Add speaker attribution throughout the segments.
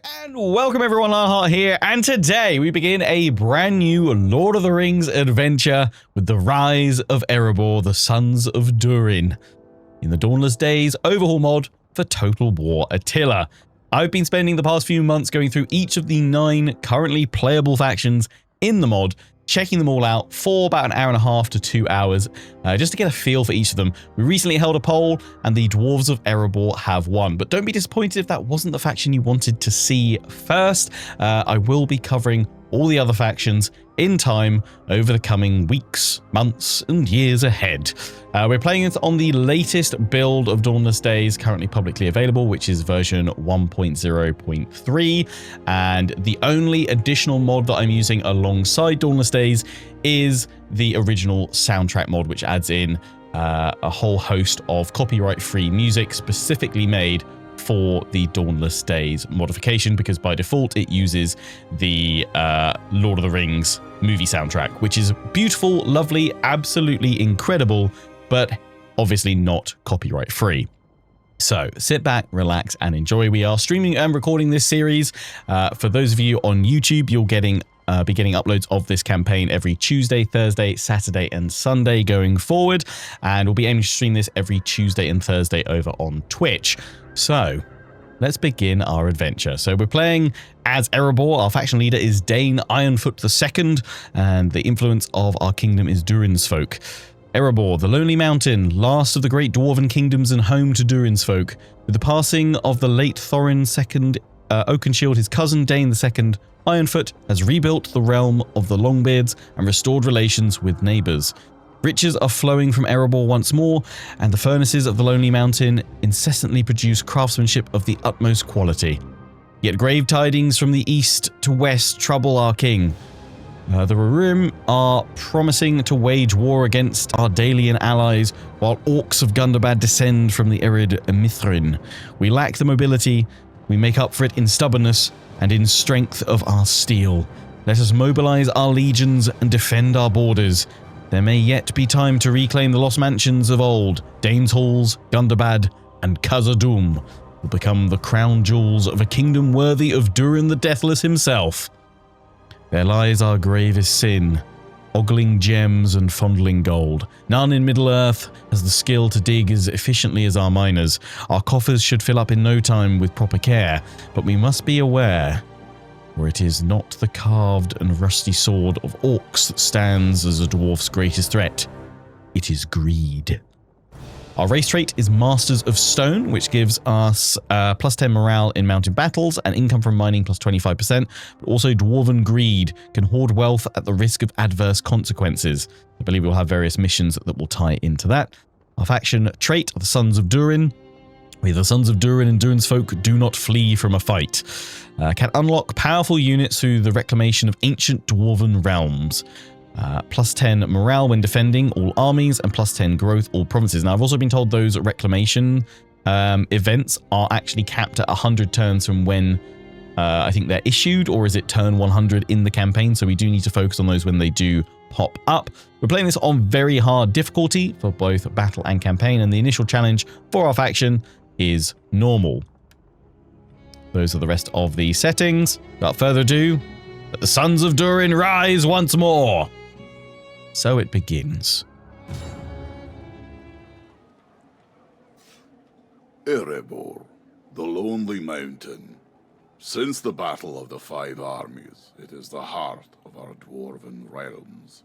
Speaker 1: And welcome everyone, Lionheart here, and today we begin a brand new Lord of the Rings adventure with the rise of Erebor, the Sons of Durin, in the Dawnless Days overhaul mod for Total War Attila. I've been spending the past few months going through each of the 9 currently playable factions in the mod, checking them all out for about an hour and a half to 2 hours, just to get a feel for each of them. We recently held a poll, and the Dwarves of Erebor have won. But don't be disappointed if that wasn't the faction you wanted to see first. I will be covering all the other factions in time over the coming weeks, months, and years ahead. We're playing it on the latest build of Dawnless Days, currently publicly available, which is version 1.0.3, and the only additional mod that I'm using alongside Dawnless Days is the original soundtrack mod, which adds in a whole host of copyright-free music specifically made for the Dawnless Days modification, because by default it uses the Lord of the Rings movie soundtrack, which is beautiful, lovely, absolutely incredible, but obviously not copyright free. So sit back, relax, and enjoy. We are streaming and recording this series. For those of you on YouTube, you'll be getting uploads of this campaign every Tuesday, Thursday, Saturday, and Sunday going forward, and we'll be aiming to stream this every Tuesday and Thursday over on Twitch. So let's begin our adventure. So we're playing as Erebor. Our faction leader is Dane Ironfoot II, and the influence of our kingdom is Durin's folk. Erebor, the Lonely Mountain, last of the great Dwarven kingdoms and home to Durin's folk. With the passing of the late Thorin II Oakenshield, his cousin Dane II, Ironfoot has rebuilt the realm of the Longbeards and restored relations with neighbours. Riches are flowing from Erebor once more, and the furnaces of the Lonely Mountain incessantly produce craftsmanship of the utmost quality. Yet grave tidings from the east to west trouble our king. The Rohirrim are promising to wage war against our Dalian allies, while orcs of Gundabad descend from the arid Mithrin. We lack the mobility, we make up for it in stubbornness and in strength of our steel. Let us mobilize our legions and defend our borders. There may yet be time to reclaim the lost mansions of old. Dane's Halls, Gundabad, and Khazad-dûm will become the crown jewels of a kingdom worthy of Durin the Deathless himself. There lies our gravest sin, ogling gems and fondling gold. None in Middle-earth has the skill to dig as efficiently as our miners. Our coffers should fill up in no time with proper care, but we must be aware, for it is not the carved and rusty sword of orcs that stands as a dwarf's greatest threat. It is greed. Our race trait is Masters of Stone, which gives us plus 10 morale in mountain battles and income from mining plus 25%, but also Dwarven Greed, can hoard wealth at the risk of adverse consequences. I believe we'll have various missions that will tie into that. Our faction trait are the Sons of Durin. We, the Sons of Durin and Durin's folk, do not flee from a fight. Can unlock powerful units through the reclamation of ancient Dwarven realms. Plus 10 morale when defending all armies, and plus 10 growth all provinces. Now, I've also been told those reclamation events are actually capped at 100 turns from when I think they're issued, or is it turn 100 in the campaign? So we do need to focus on those when they do pop up. We're playing this on very hard difficulty for both battle and campaign, and the initial challenge for our faction is normal. Those are the rest of the settings. Without further ado, let the Sons of Durin rise once more. So it begins.
Speaker 2: Erebor, the Lonely Mountain. Since the Battle of the Five Armies, it is the heart of our Dwarven realms.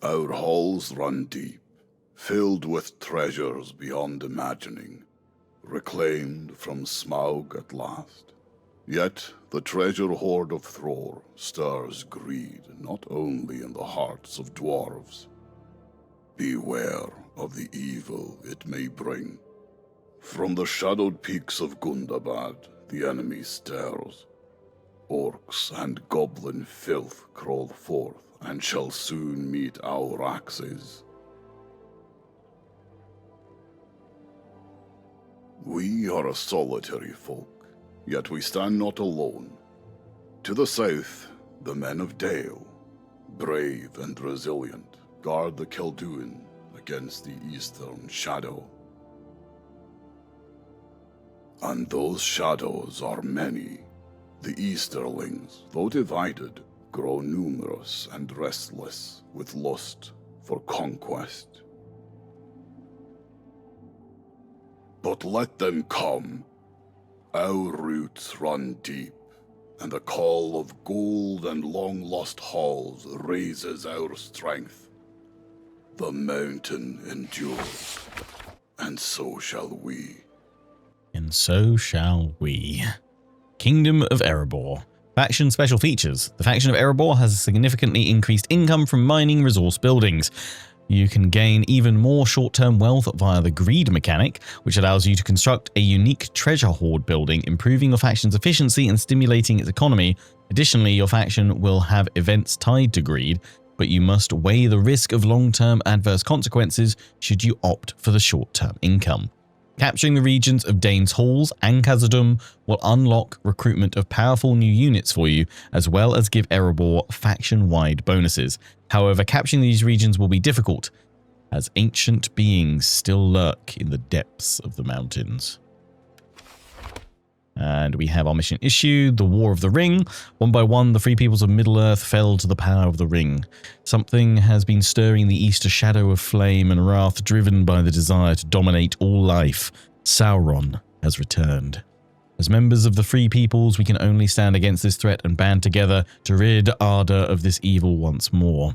Speaker 2: Our halls run deep, filled with treasures beyond imagining, reclaimed from Smaug at last. Yet the treasure hoard of Thror stirs greed not only in the hearts of dwarves. Beware of the evil it may bring. From the shadowed peaks of Gundabad, the enemy stares. Orcs and goblin filth crawl forth and shall soon meet our axes. We are a solitary folk, yet we stand not alone. To the south, the men of Dale, brave and resilient, guard the Kelduin against the eastern shadow. And those shadows are many. The Easterlings, though divided, grow numerous and restless with lust for conquest. But let them come. Our roots run deep, and the call of gold and long-lost halls raises our strength. The mountain endures, and so shall we.
Speaker 1: And so shall we. Kingdom of Erebor. Faction special features. The faction of Erebor has a significantly increased income from mining resource buildings. You can gain even more short-term wealth via the greed mechanic, which allows you to construct a unique treasure hoard building, improving your faction's efficiency and stimulating its economy. Additionally, your faction will have events tied to greed, but you must weigh the risk of long-term adverse consequences should you opt for the short-term income. Capturing the regions of Dane's Halls and Khazad-dûm will unlock recruitment of powerful new units for you, as well as give Erebor faction-wide bonuses. However, capturing these regions will be difficult, as ancient beings still lurk in the depths of the mountains. And we have our mission issue, the War of the Ring. One by one, the free peoples of Middle-earth fell to the power of the Ring. Something has been stirring the east, a shadow of flame and wrath driven by the desire to dominate all life. Sauron has returned. As members of the free peoples, we can only stand against this threat and band together to rid Arda of this evil once more.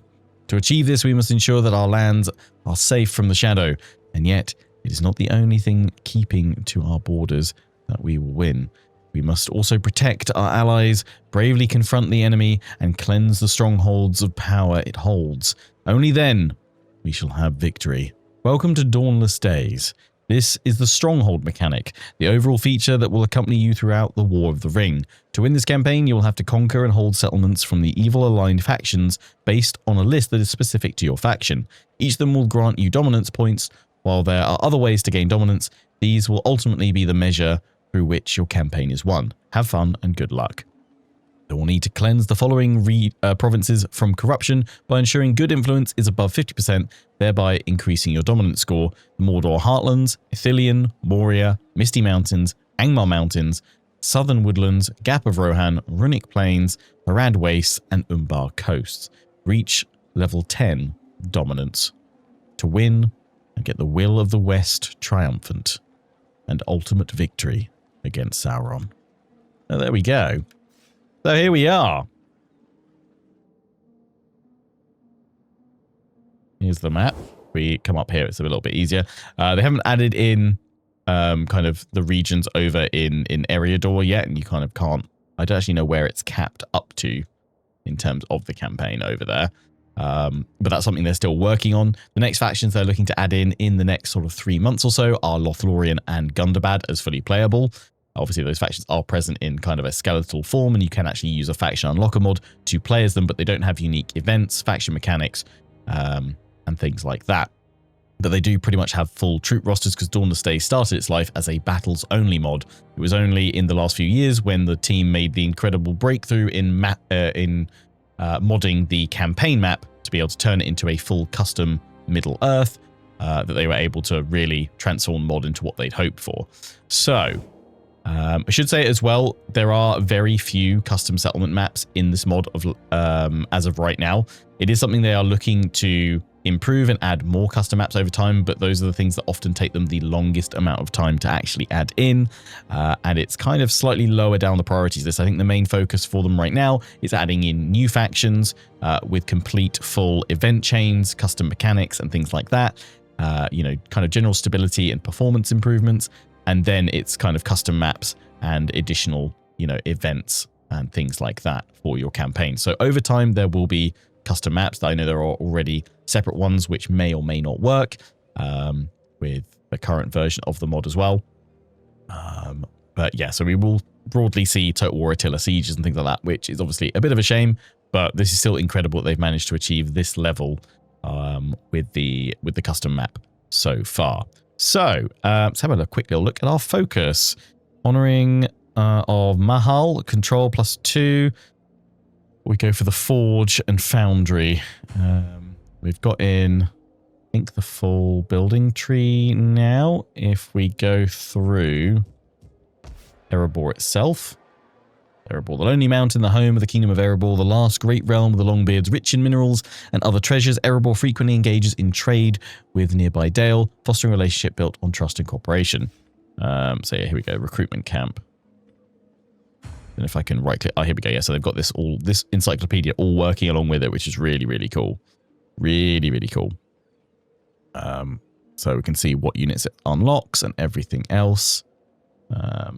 Speaker 1: To achieve this, we must ensure that our lands are safe from the shadow, and yet it is not the only thing keeping to our borders that we will win. We must also protect our allies, bravely confront the enemy, and cleanse the strongholds of power it holds. Only then we shall have victory. Welcome to Dawnless Days. This is the stronghold mechanic, the overall feature that will accompany you throughout the War of the Ring. To win this campaign, you will have to conquer and hold settlements from the evil-aligned factions based on a list that is specific to your faction. Each of them will grant you dominance points. While there are other ways to gain dominance, these will ultimately be the measure through which your campaign is won. Have fun and good luck. You will need to cleanse the following provinces from corruption by ensuring good influence is above 50%, thereby increasing your dominance score. The Mordor Heartlands, Ithilien, Moria, Misty Mountains, Angmar Mountains, Southern Woodlands, Gap of Rohan, Runic Plains, Harad Wastes, and Umbar Coasts. Reach level 10 dominance to win and get the Will of the West triumphant and ultimate victory against Sauron. Oh, there we go. So here we are. Here's the map. We come up here, it's a little bit easier. They haven't added in kind of the regions over in Eriador yet, and you kind of can't... I don't actually know where it's capped up to in terms of the campaign over there. But that's something they're still working on. The next factions they're looking to add in the next sort of 3 months or so are Lothlorien and Gundabad as fully playable. Obviously, those factions are present in kind of a skeletal form, and you can actually use a faction unlocker mod to play as them, but they don't have unique events, faction mechanics, and things like that. But they do pretty much have full troop rosters because Dawnless Days started its life as a battles-only mod. It was only in the last few years when the team made the incredible breakthrough in modding the campaign map to be able to turn it into a full custom Middle-earth that they were able to really transform mod into what they'd hoped for. So... I should say as well, there are very few custom settlement maps in this mod as of right now. It is something they are looking to improve and add more custom maps over time, but those are the things that often take them the longest amount of time to actually add in, and it's kind of slightly lower down the priorities list. I think the main focus for them right now is adding in new factions with complete full event chains, custom mechanics, and things like that. You know, kind of general stability and performance improvements. And then it's kind of custom maps and additional, you know, events and things like that for your campaign. So over time, there will be custom maps. I know there are already separate ones which may or may not work with the current version of the mod as well. But yeah, so we will broadly see Total War Attila sieges and things like that, which is obviously a bit of a shame, but this is still incredible that they've managed to achieve this level with the custom map so far. So, let's have a quick little look at our focus. Honoring of Mahal, control +2. We go for the Forge and Foundry. We've got in, I think, the full building tree now. If we go through Erebor itself. Erebor, the lonely mountain, the home of the kingdom of Erebor, the last great realm of the Longbeards, rich in minerals and other treasures. Erebor frequently engages in trade with nearby Dale, fostering a relationship built on trust and cooperation. So yeah, here we go, recruitment camp. And if I can right click, oh, here we go. Yeah, so they've got this encyclopedia all working along with it, which is really, really cool. Really, really cool. So we can see what units it unlocks and everything else. I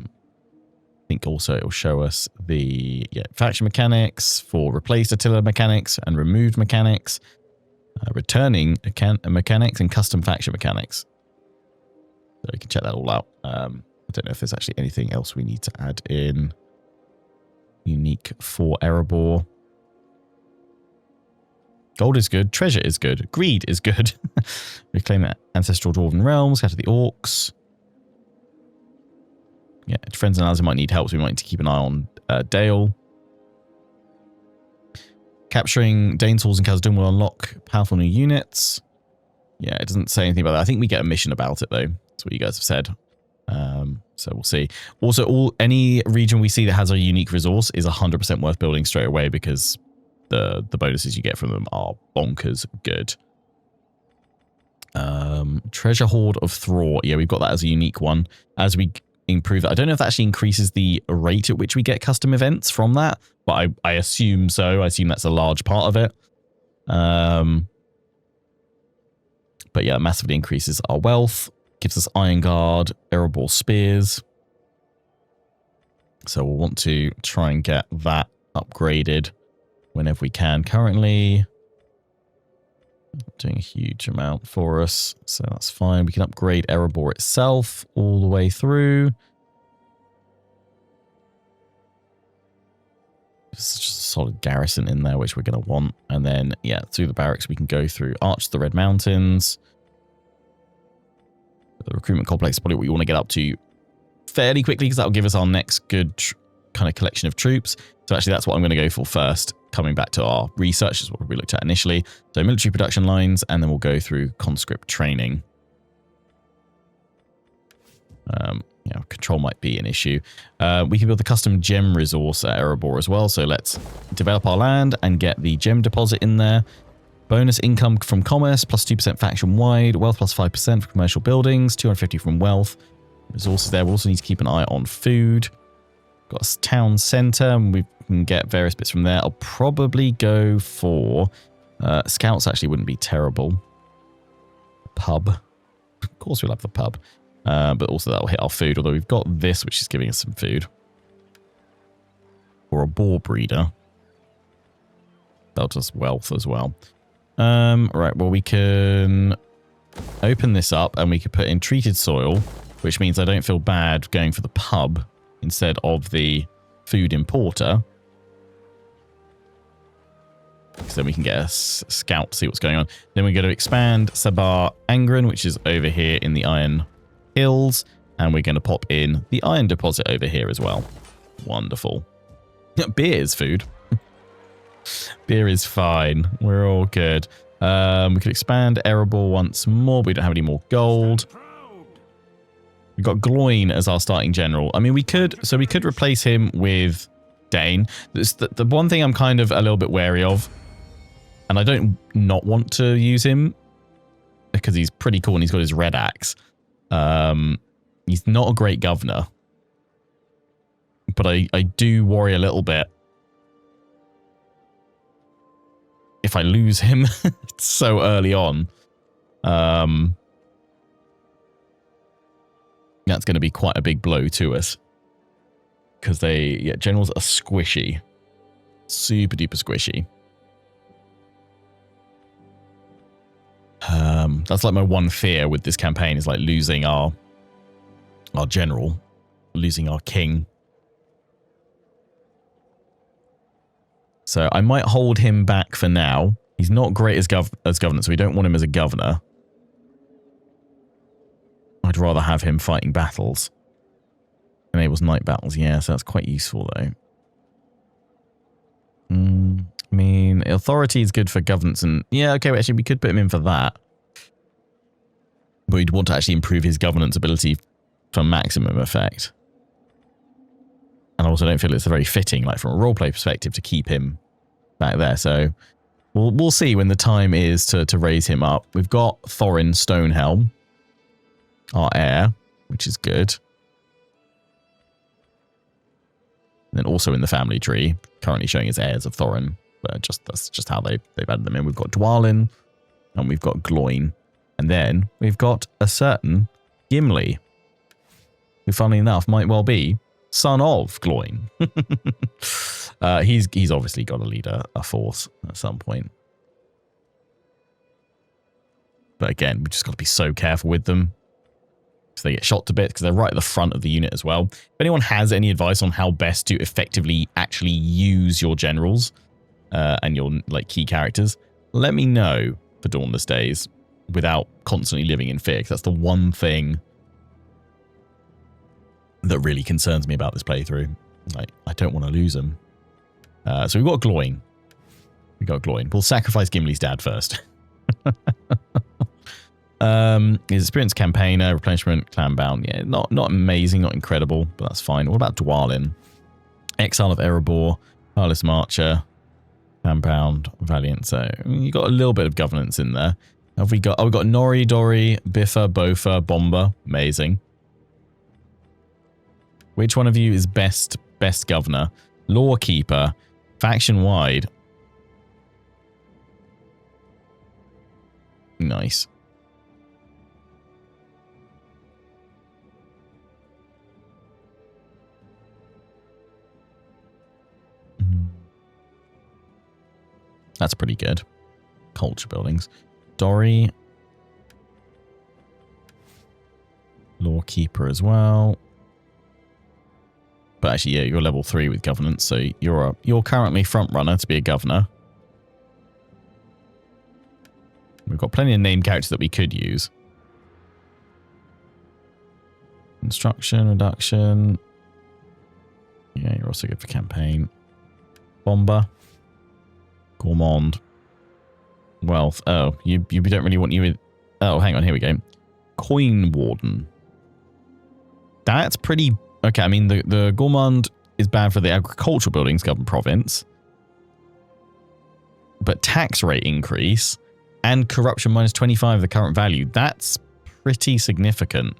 Speaker 1: think also it will show us the faction mechanics for replaced Attila mechanics and removed mechanics, returning mechanics and custom faction mechanics. So you can check that all out. I don't know if there's actually anything else we need to add in unique for Erebor. Gold is good. Treasure is good. Greed is good. Reclaim ancestral Dwarven realms. Scatter the orcs. Yeah, friends and allies might need help, so we might need to keep an eye on Dale. Capturing Dane's halls and Khazad-dûm will unlock powerful new units. Yeah, it doesn't say anything about that. I think we get a mission about it, though. That's what you guys have said. So we'll see. Also, any region we see that has a unique resource is 100% worth building straight away because the bonuses you get from them are bonkers good. Treasure Hoard of Thrall. Yeah, we've got that as a unique one. As we improve that, I don't know if that actually increases the rate at which we get custom events from that, but I assume so. I assume that's a large part of it. But yeah, massively increases our wealth. Gives us Iron Guard, Erebor Spears. So we'll want to try and get that upgraded whenever we can. Currently, not doing a huge amount for us, so that's fine. We can upgrade Erebor itself all the way through. There's just a solid garrison in there, which we're going to want. And then, yeah, through the barracks, we can go through Arch to the Red Mountains. The recruitment complex is probably what we want to get up to fairly quickly because that'll give us our next good kind of collection of troops. So actually that's what I'm going to go for first, coming back to our research is what we looked at initially. So military production lines, and then we'll go through conscript training. Yeah, control might be an issue. We can build the custom gem resource at Erebor as well. So let's develop our land and get the gem deposit in there. Bonus income from commerce, plus 2% faction-wide. Wealth plus 5% for commercial buildings. 250 from wealth. Resources there. We also need to keep an eye on food. Got a town centre, and we can get various bits from there. I'll probably go for... scouts actually wouldn't be terrible. Pub. Of course we'll have the pub. But also that'll hit our food, although we've got this, which is giving us some food. Or a boar breeder. That'll just wealth as well. Right, well, we can open this up and we can put in treated soil, which means I don't feel bad going for the pub instead of the food importer. Because then we can get a scout to see what's going on. Then we're going to expand Sabar Angren, which is over here in the Iron Hills. And we're going to pop in the iron deposit over here as well. Wonderful. Beer is food. Beer is fine. We're all good. We could expand Erebor once more. We don't have any more gold. We've got Gloin as our starting general. I mean, we could replace him with Dane. The one thing I'm kind of a little bit wary of, and I don't not want to use him because he's pretty cool and he's got his red axe. He's not a great governor, but I do worry a little bit if I lose him so early on. That's going to be quite a big blow to us. Because generals are squishy. Super duper squishy. That's like my one fear with this campaign is like losing our general. Losing our king. So I might hold him back for now. He's not great as governor, so we don't want him as a governor. I'd rather have him fighting battles. Enables night battles, yeah, so that's quite useful though. I mean, authority is good for governance and... Yeah, okay, actually we could put him in for that. But we'd want to actually improve his governance ability for maximum effect. also don't feel it's very fitting, like from a roleplay perspective, to keep him back there. So we'll see when the time is to raise him up. We've got Thorin Stonehelm, our heir, which is good. And then also in the family tree, currently showing as heirs of Thorin, but that's just how they've added them in. We've got Dwalin, and we've got Gloin, and then we've got a certain Gimli, who, funnily enough, might well be son of Gloin. He's obviously got to lead a force at some point. But again, we just got to be so careful with them, so they get shot to bits, because they're right at the front of the unit as well. If anyone has any advice on how best to effectively actually use your generals and your key characters, let me know for Dawnless Days without constantly living in fear, because that's the one thing that really concerns me about this playthrough. I don't want to lose them. So we've got Gloin. We'll sacrifice Gimli's dad first. His experience campaigner, replenishment, clan bound. Yeah, not amazing, not incredible, but that's fine. What about Dwalin? Exile of Erebor, Tireless Marcher, clan bound, Valiant. So you got a little bit of governance in there. Have we got? Oh, we've got Nori, Dori, Biffa, Bofa, Bomber. Amazing. Which one of you is best governor? Law keeper, faction wide. Nice. That's pretty good. Culture buildings. Dori. Law keeper as well. But actually, yeah, you're level 3 with governance, so you're currently front runner to be a governor. We've got plenty of named characters that we could use. Instruction, reduction. Yeah, you're also good for campaign. Bomber. Gourmand. Wealth. Oh, you don't really want you with... Oh, hang on, here we go. Coin Warden. That's pretty... Okay, I mean, the Gourmand is bad for the agricultural buildings governed province. But tax rate increase and corruption minus 25 of the current value. That's pretty significant.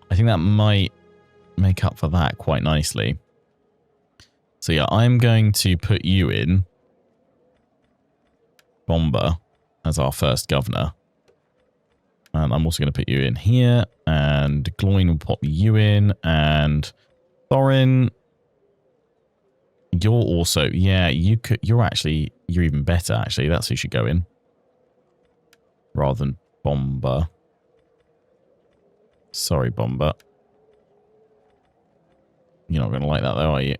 Speaker 1: I think that might make up for that quite nicely. So yeah, I'm going to put you in Bomber as our first governor. And I'm also going to put you in here. And Gloin will pop you in. And Thorin, you're also... Yeah, you're even better, actually. That's who should go in. Rather than Bomber. Sorry, Bomber. You're not going to like that, though, are you?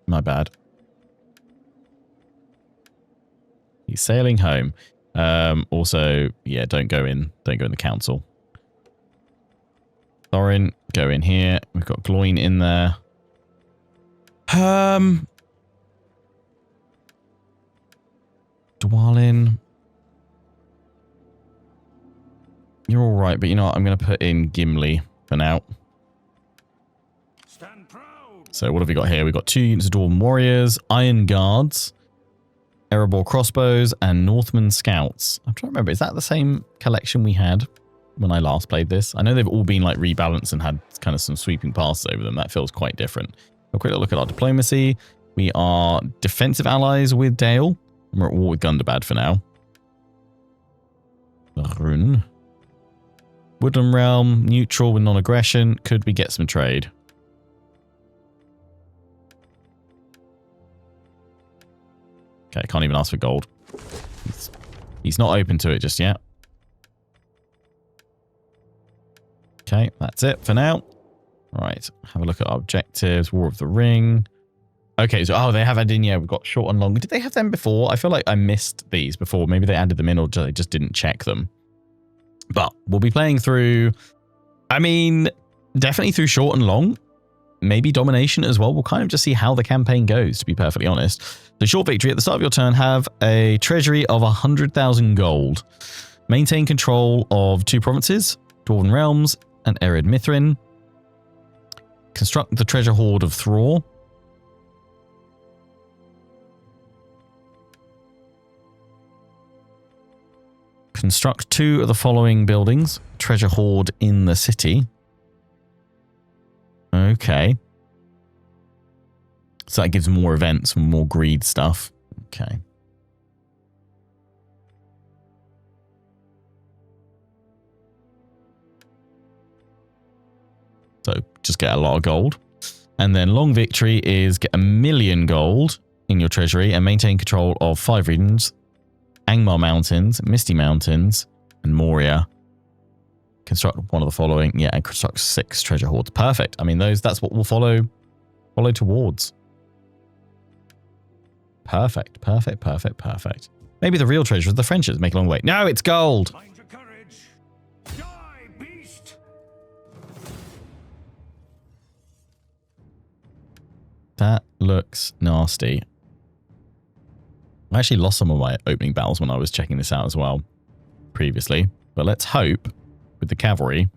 Speaker 1: My bad. He's sailing home. Also, yeah, don't go in the council. Thorin, go in here. We've got Gloin in there. Dwalin. You're all right, but you know what? I'm going to put in Gimli for now.
Speaker 3: Stand proud.
Speaker 1: So what have we got here? We've got 2 units of Dwarven warriors, Iron Guards, Erebor crossbows, and Northman scouts. I'm trying to remember, is that the same collection we had when I last played this? I know they've all been like rebalanced and had kind of some sweeping passes over them. That feels quite different. A quick look at our diplomacy. We are defensive allies with Dale. And we're at war with Gundabad for now. Rune. Woodland Realm, neutral with non-aggression. Could we get some trade? Okay, can't even ask for gold. He's not open to it just yet. Okay, that's it for now. All right, have a look at our objectives. War of the Ring. Okay, so, oh, they have added in, yeah, we've got short and long. Did they have them before? I feel like I missed these before. Maybe they added them in or they just didn't check them. But we'll be playing through, I mean, definitely through short and long. Maybe domination as well. We'll kind of just see how the campaign goes, to be perfectly honest. The short victory at the start of your turn, have a treasury of 100,000 gold. Maintain control of 2 provinces, Dwarven Realms and Ered Mithrin. Construct the treasure hoard of Thror. Construct 2 of the following buildings. Treasure hoard in the city. Okay. So that gives more events and more greed stuff. Okay. So just get a lot of gold. And then long victory is get 1,000,000 gold in your treasury and maintain control of 5 regions. Angmar Mountains, Misty Mountains, and Moria. Construct one of the following. Yeah, and construct 6 treasure hoards. Perfect. I mean, that's what we'll follow towards. Perfect, perfect, perfect, perfect. Maybe the real treasure is the Frenchers make a long way. No, it's gold.
Speaker 3: Find your courage. Die, beast.
Speaker 1: That looks nasty. I actually lost some of my opening battles when I was checking this out as well previously. But let's hope with the cavalry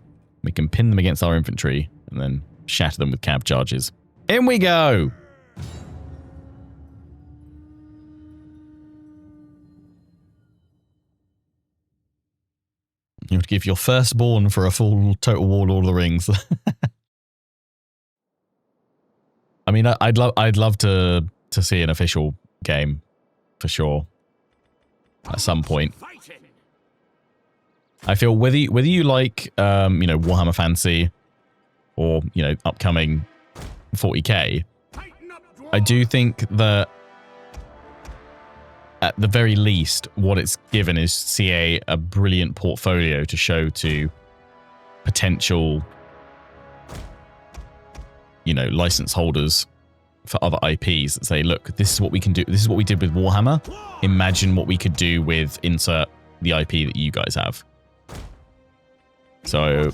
Speaker 1: we can pin them against our infantry and then shatter them with cab charges. In we go! You have to give your firstborn for a full Total War Lord of the Rings. I mean, I'd love to see an official game for sure at some point. I feel whether you like you know, Warhammer Fantasy or, you know, upcoming 40k, I do think that at the very least what it's given is CA a brilliant portfolio to show to potential, you know, license holders for other IPs that say, look, this is what we can do. This is what we did with Warhammer. Imagine what we could do with insert the IP that you guys have. So,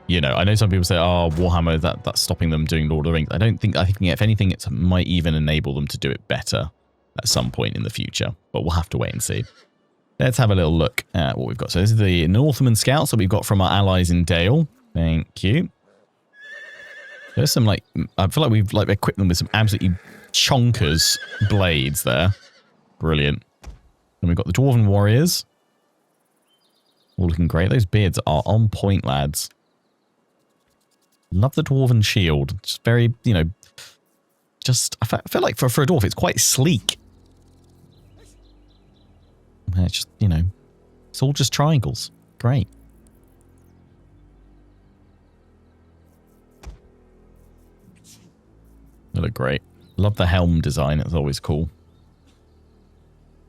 Speaker 1: you know, I know some people say, oh, Warhammer, that's stopping them doing Lord of the Rings. I think if anything, it might even enable them to do it better at some point in the future, but we'll have to wait and see. Let's have a little look at what we've got. So this is the Northman Scouts that we've got from our allies in Dale. Thank you. There's some, like, I feel like we've like equipped them with some absolutely chonkers blades there. Brilliant. And we've got the Dwarven Warriors. All looking great. Those beards are on point, lads. Love the Dwarven shield. Just very, you know, just, I feel like for a dwarf, it's quite sleek. It's just, you know, it's all just triangles. Great. They look great. Love the helm design. It's always cool.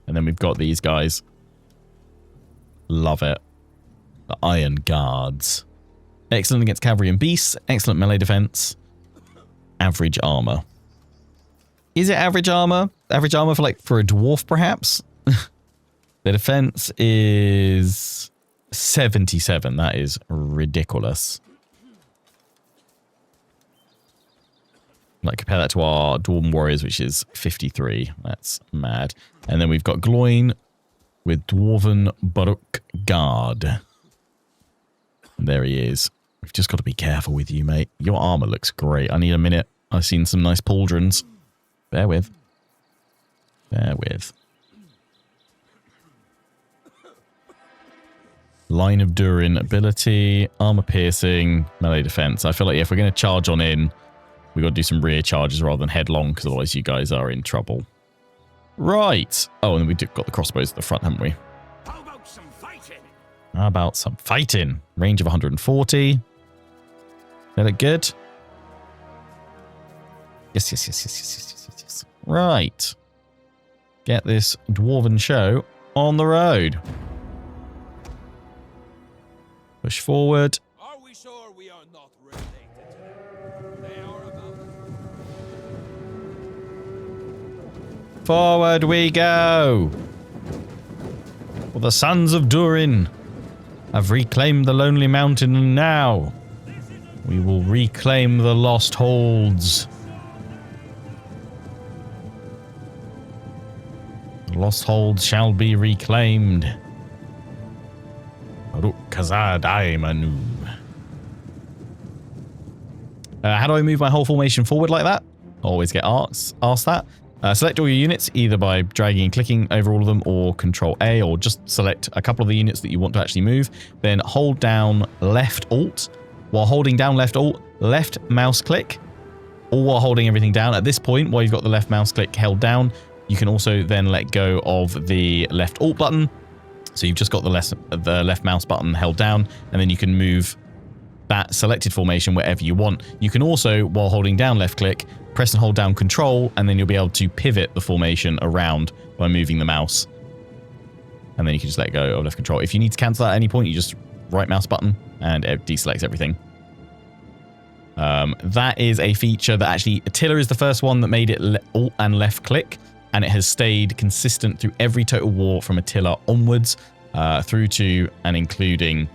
Speaker 1: And then we've got these guys. Love it. The Iron Guards. Excellent against cavalry and beasts. Excellent melee defense. Average armor. Is it average armor? Average armor for a dwarf, perhaps? The defense is 77. That is ridiculous. Like, compare that to our Dwarven Warriors, which is 53. That's mad. And then we've got Gloin with Dwarven Baruch Guard. And there he is. We've just got to be careful with you, mate. Your armor looks great. I need a minute. I've seen some nice pauldrons. Bear with. Bear with. Line of Durin ability, armor piercing, melee defense. I feel like if we're going to charge on in, we've got to do some rear charges rather than headlong, because otherwise you guys are in trouble. Right. Oh, and we've got the crossbows at the front, haven't we?
Speaker 3: How about some fighting?
Speaker 1: How about some fighting? Range of 140. They look good. Yes, yes, yes, yes, yes, yes, yes, yes. Right. Get this dwarven show on the road. Push forward.
Speaker 3: Are we sure we are not related? They are about.
Speaker 1: Forward we go. For the sons of Durin have reclaimed the Lonely Mountain, and now we will reclaim the lost holds. The lost holds shall be reclaimed. Rukazad Aimanu. How do I move my whole formation forward like that? I always get asked that. Select all your units either by dragging and clicking over all of them or Control A, or just select a couple of the units that you want to actually move. Then hold down left Alt. While holding down left Alt, left mouse click, all while holding everything down. At this point, while you've got the left mouse click held down, you can also then let go of the left Alt button. So you've just got the left mouse button held down, and then you can move that selected formation wherever you want. You can also, while holding down left click, press and hold down Control, and then you'll be able to pivot the formation around by moving the mouse. And then you can just let go of left Control. If you need to cancel that at any point, you just right mouse button and it deselects everything. That is a feature that actually, Attila is the first one that made it Alt and left click, and it has stayed consistent through every Total War from Attila onwards, through to and including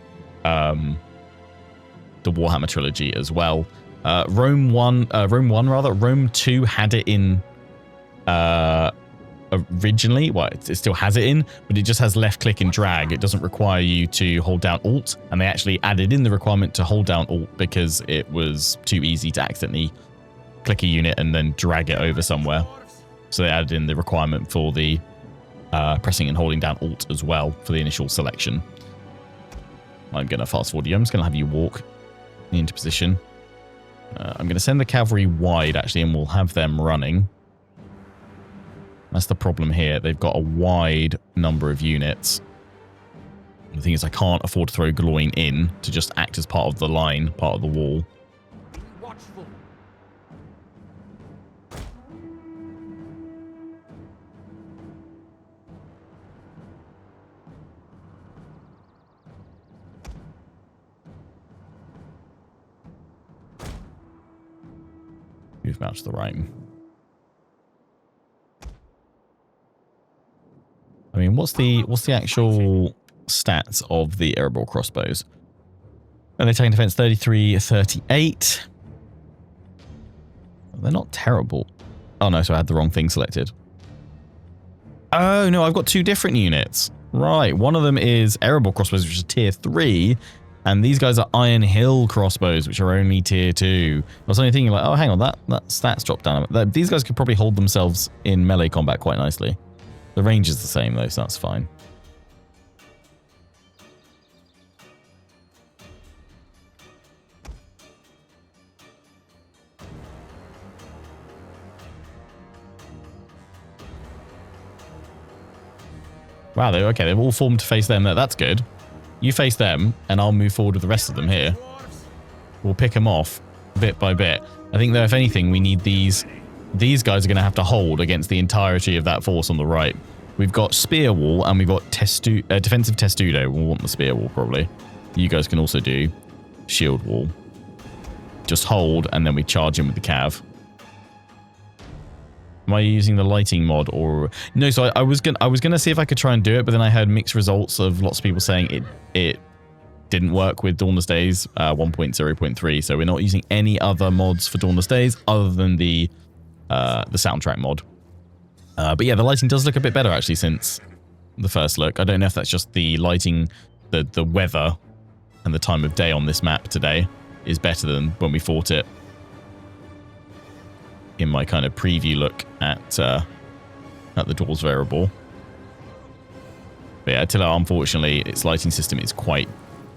Speaker 1: the Warhammer trilogy as well. Rome 2 had it in originally. Well, it still has it in, but it just has left click and drag. It doesn't require you to hold down Alt, and they actually added in the requirement to hold down Alt because it was too easy to accidentally click a unit and then drag it over somewhere. So they added in the requirement for the pressing and holding down Alt as well for the initial selection. I'm going to fast forward you. I'm just going to have you walk into position. I'm going to send the cavalry wide, actually, and we'll have them running. That's the problem here. They've got a wide number of units. The thing is, I can't afford to throw Gloin in to just act as part of the line, part of the wall.
Speaker 3: Watchful.
Speaker 1: Move out to the right. I mean, what's the actual stats of the Erebor crossbows? And they're taking defense 33, 38. They're not terrible. Oh no, so I had the wrong thing selected. Oh no, I've got two different units. Right, one of them is Erebor crossbows, which is tier 3. And these guys are Iron Hill crossbows, which are only tier 2. I was only thinking like, oh, hang on, that stats dropped down. These guys could probably hold themselves in melee combat quite nicely. The range is the same though, so that's fine. Wow, okay, they've all formed to face them. That's good. You face them, and I'll move forward with the rest of them here. We'll pick them off bit by bit. I think, though, if anything, we need these. These guys are going to have to hold against the entirety of that force on the right. We've got Spear Wall, and we've got Defensive Testudo. We'll want the Spear Wall, probably. You guys can also do Shield Wall. Just hold, and then we charge in with the Cav. Am I using the lighting mod or no? So I was gonna see if I could try and do it, but then I heard mixed results of lots of people saying it didn't work with Dawnless Days 1.0.3. So we're not using any other mods for Dawnless Days other than the soundtrack mod. But yeah, the lighting does look a bit better actually since the first look. I don't know if that's just the lighting, the weather, and the time of day on this map today is better than when we fought it. In my kind of preview look at the Dwarves of Erebor. But yeah, Attila, unfortunately, its lighting system is quite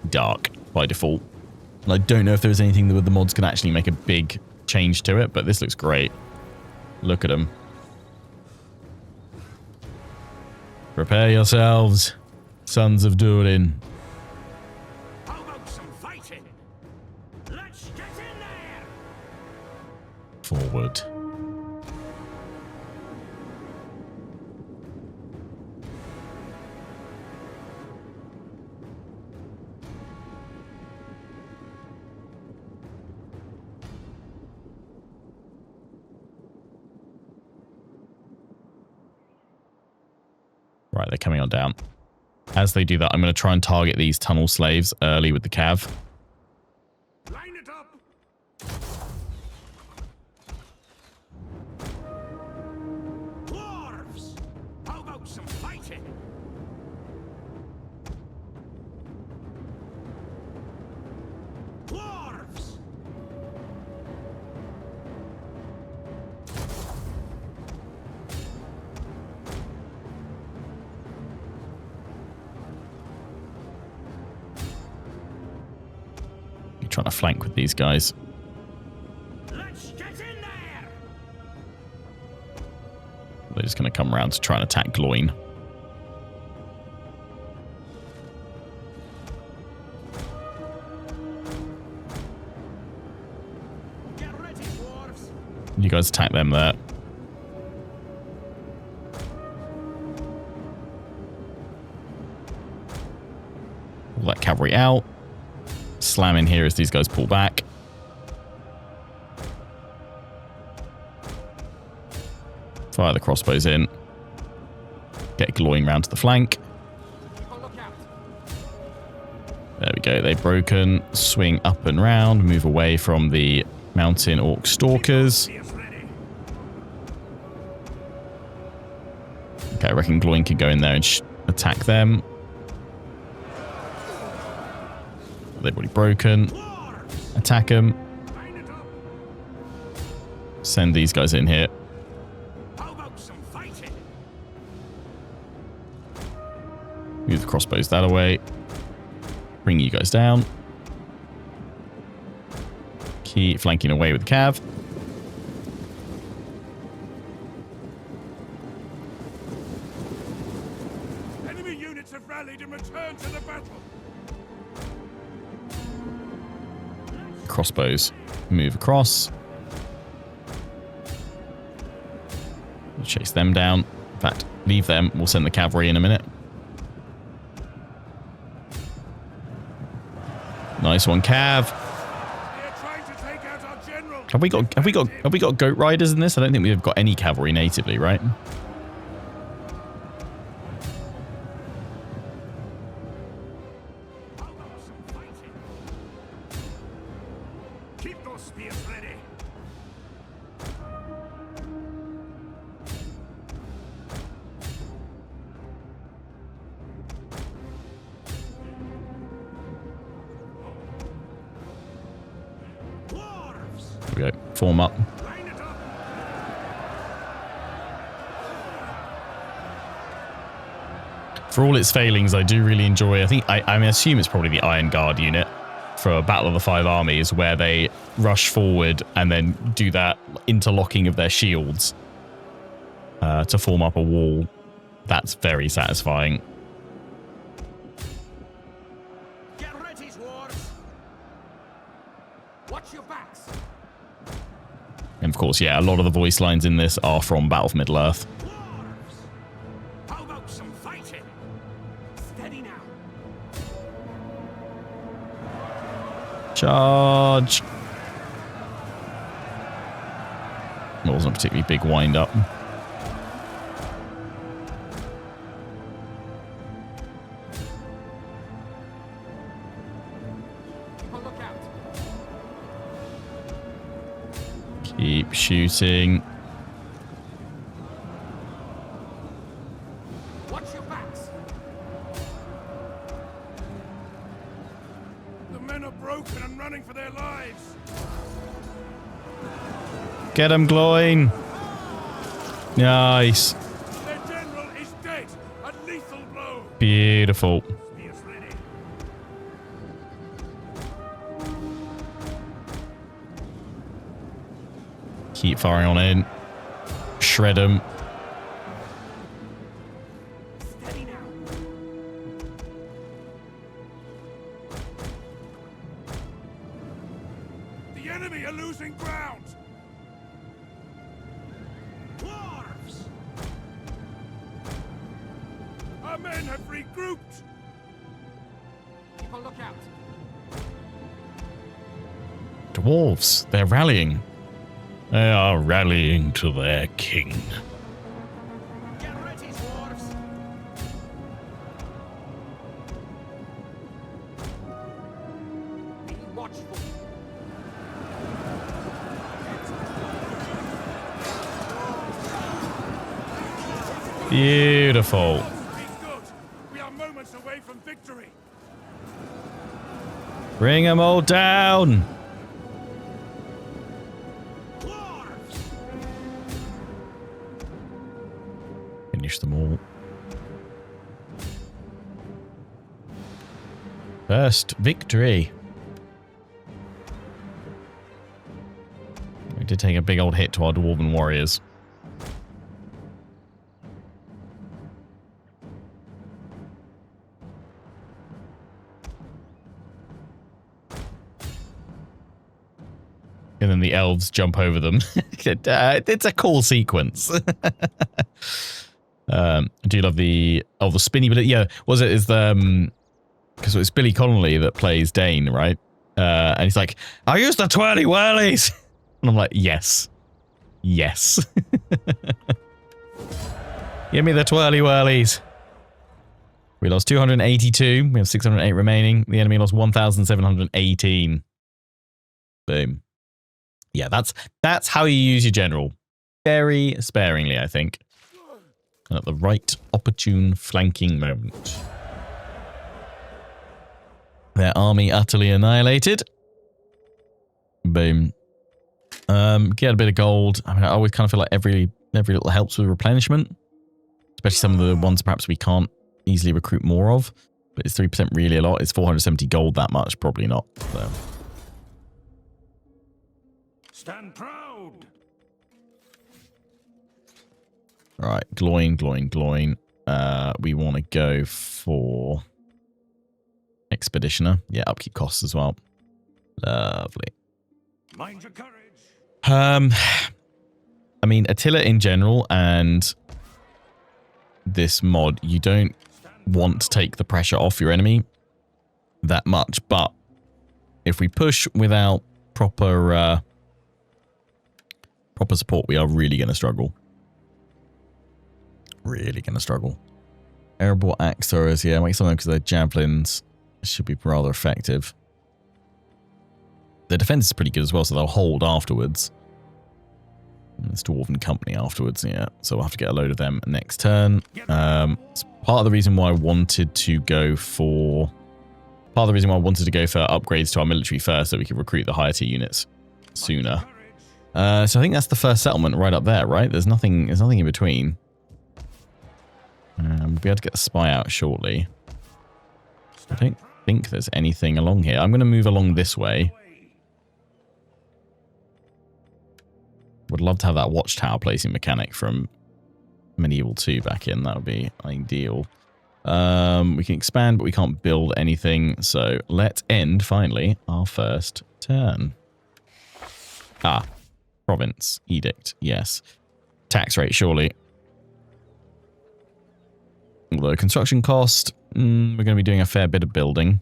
Speaker 1: dark by default. And I don't know if there's anything that the mods can actually make a big change to it, but this looks great. Look at them. Prepare yourselves, sons of Durin.
Speaker 3: How about some fighting? Let's get in there!
Speaker 1: Forward. Right, they're coming on down. As they do that, I'm going to try and target these tunnel slaves early with the Cav.
Speaker 3: Line it up! Dwarves! How about some fighting? Dwarves!
Speaker 1: Trying to flank with these guys.
Speaker 3: Let's get in there.
Speaker 1: They're just going to come around to try and attack Gloin.
Speaker 3: Get ready, dwarves.
Speaker 1: You guys attack them there. Pull that cavalry out. Slam in here as these guys pull back. Fire the crossbows in. Get Gloin round to the flank. There we go. They've broken. Swing up and round. Move away from the mountain orc stalkers. Okay, I reckon Gloin can go in there and attack them. They've already broken. Attack them. Send these guys in here.
Speaker 3: How about some fighting?
Speaker 1: Move the crossbows that away. Bring you guys down. Keep flanking away with the cav.
Speaker 3: Enemy units have rallied and returned to the battle.
Speaker 1: Crossbows move across. We'll chase them down. In fact, leave them. We'll send the cavalry in a minute. Nice one, Cav. Have we got goat riders in this? I don't think we've got any cavalry natively, right?
Speaker 3: Keep those spears ready. Dwarves,
Speaker 1: There we go. Form up.
Speaker 3: line it up.
Speaker 1: For all its failings, I do really enjoy. I assume it's probably the Iron Guard unit for Battle of the Five Armies, where they rush forward and then do that interlocking of their shields to form up a wall. That's very satisfying.
Speaker 3: Get ready, dwarves. Watch your backs.
Speaker 1: And of course, yeah, a lot of the voice lines in this are from Battle for Middle-earth.
Speaker 3: Dwarves, how about some fighting? Steady now.
Speaker 1: Charge! It wasn't a particularly big wind-up.
Speaker 3: Keep a lookout.
Speaker 1: Keep shooting.
Speaker 3: Watch your backs. The men are broken and running for their lives.
Speaker 1: Get him, Gloin! Nice.
Speaker 3: Their general is dead. A lethal blow.
Speaker 1: Beautiful.
Speaker 3: Spears ready.
Speaker 1: Keep firing on in. Shred them.
Speaker 3: Steady now. The enemy are losing ground. Dwarves! Our men have regrouped. Keep a lookout.
Speaker 1: Dwarves, they're rallying. They are rallying to their king.
Speaker 3: Get ready, dwarves. Be watchful.
Speaker 1: Beautiful.
Speaker 3: Be good. We are moments away from victory.
Speaker 1: Bring them all down.
Speaker 3: Dwarves!
Speaker 1: Finish them all. First victory. We did take a big old hit to our Dwarven warriors. And then the elves jump over them. It's a cool sequence. I do love the spinny, but yeah, was it is the because it's Billy Connolly that plays Dane, right? And he's like, I use the twirly whirlies, and I'm like, yes, yes. Give me the twirly whirlies. We lost 282. We have 608 remaining. The enemy lost 1,718. Boom. Yeah, that's how you use your general. Very sparingly, I think. And at the right opportune flanking moment. Their army utterly annihilated. Boom. Get a bit of gold. I mean, I always kind of feel like every little helps with replenishment. Especially some of the ones perhaps we can't easily recruit more of. But is 3% really a lot? Is 470 gold that much? Probably not. So.
Speaker 3: Stand proud.
Speaker 1: Right, Gloin. We want to go for Expeditioner. Yeah, upkeep costs as well. Lovely.
Speaker 3: Mind your courage.
Speaker 1: I mean, Attila in general and this mod, you don't want to take the pressure off your enemy that much, but if we push without proper support, we are really going to struggle. Really going to struggle. Erebor axe throwers, yeah, make something because their javelins should be rather effective. Their defense is pretty good as well, so they'll hold afterwards. And this Dwarven company afterwards, yeah. So we'll have to get a load of them next turn. It's part of the reason why I wanted to go for upgrades to our military first, so we could recruit the higher tier units sooner. So I think that's the first settlement right up there, right? There's nothing in between. We'll be able to get the spy out shortly. I don't think there's anything along here. I'm going to move along this way. Would love to have that watchtower placing mechanic from Medieval 2 back in. That would be ideal. We can expand, but we can't build anything. So let's end, finally, our first turn. Ah, province. Edict. Yes. Tax rate, surely. Although construction cost, we're going to be doing a fair bit of building.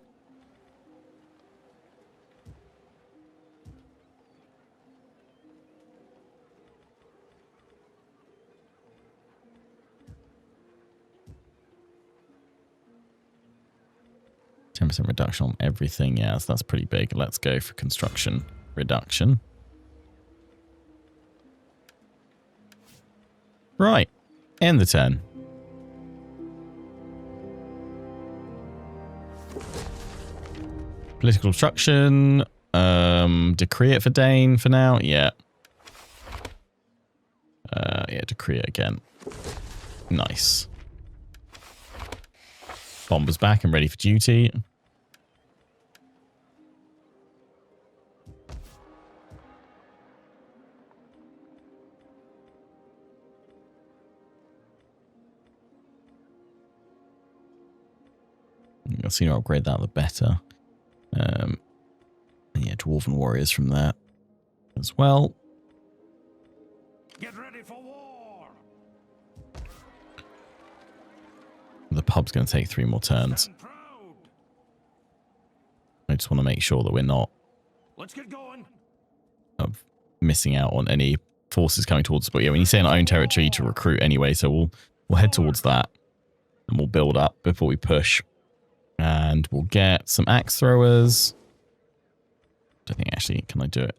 Speaker 1: %10 reduction on everything. Yes, that's pretty big. Let's go for construction reduction. Right. End the turn. Political obstruction. Decree it for Dane for now. Yeah. Yeah, decree it again. Nice. Bombers back and ready for duty. The sooner I upgrade that, the better. Yeah, Dwarven warriors from there as well.
Speaker 3: Get ready for war.
Speaker 1: The pub's going to take 3 more turns. I just want to make sure that we're not
Speaker 3: Let's get going.
Speaker 1: Missing out on any forces coming towards us. But yeah, we need to stay in our own territory to recruit anyway, so we'll head towards that and we'll build up before we push. And we'll get some axe throwers. I think actually, can I do it?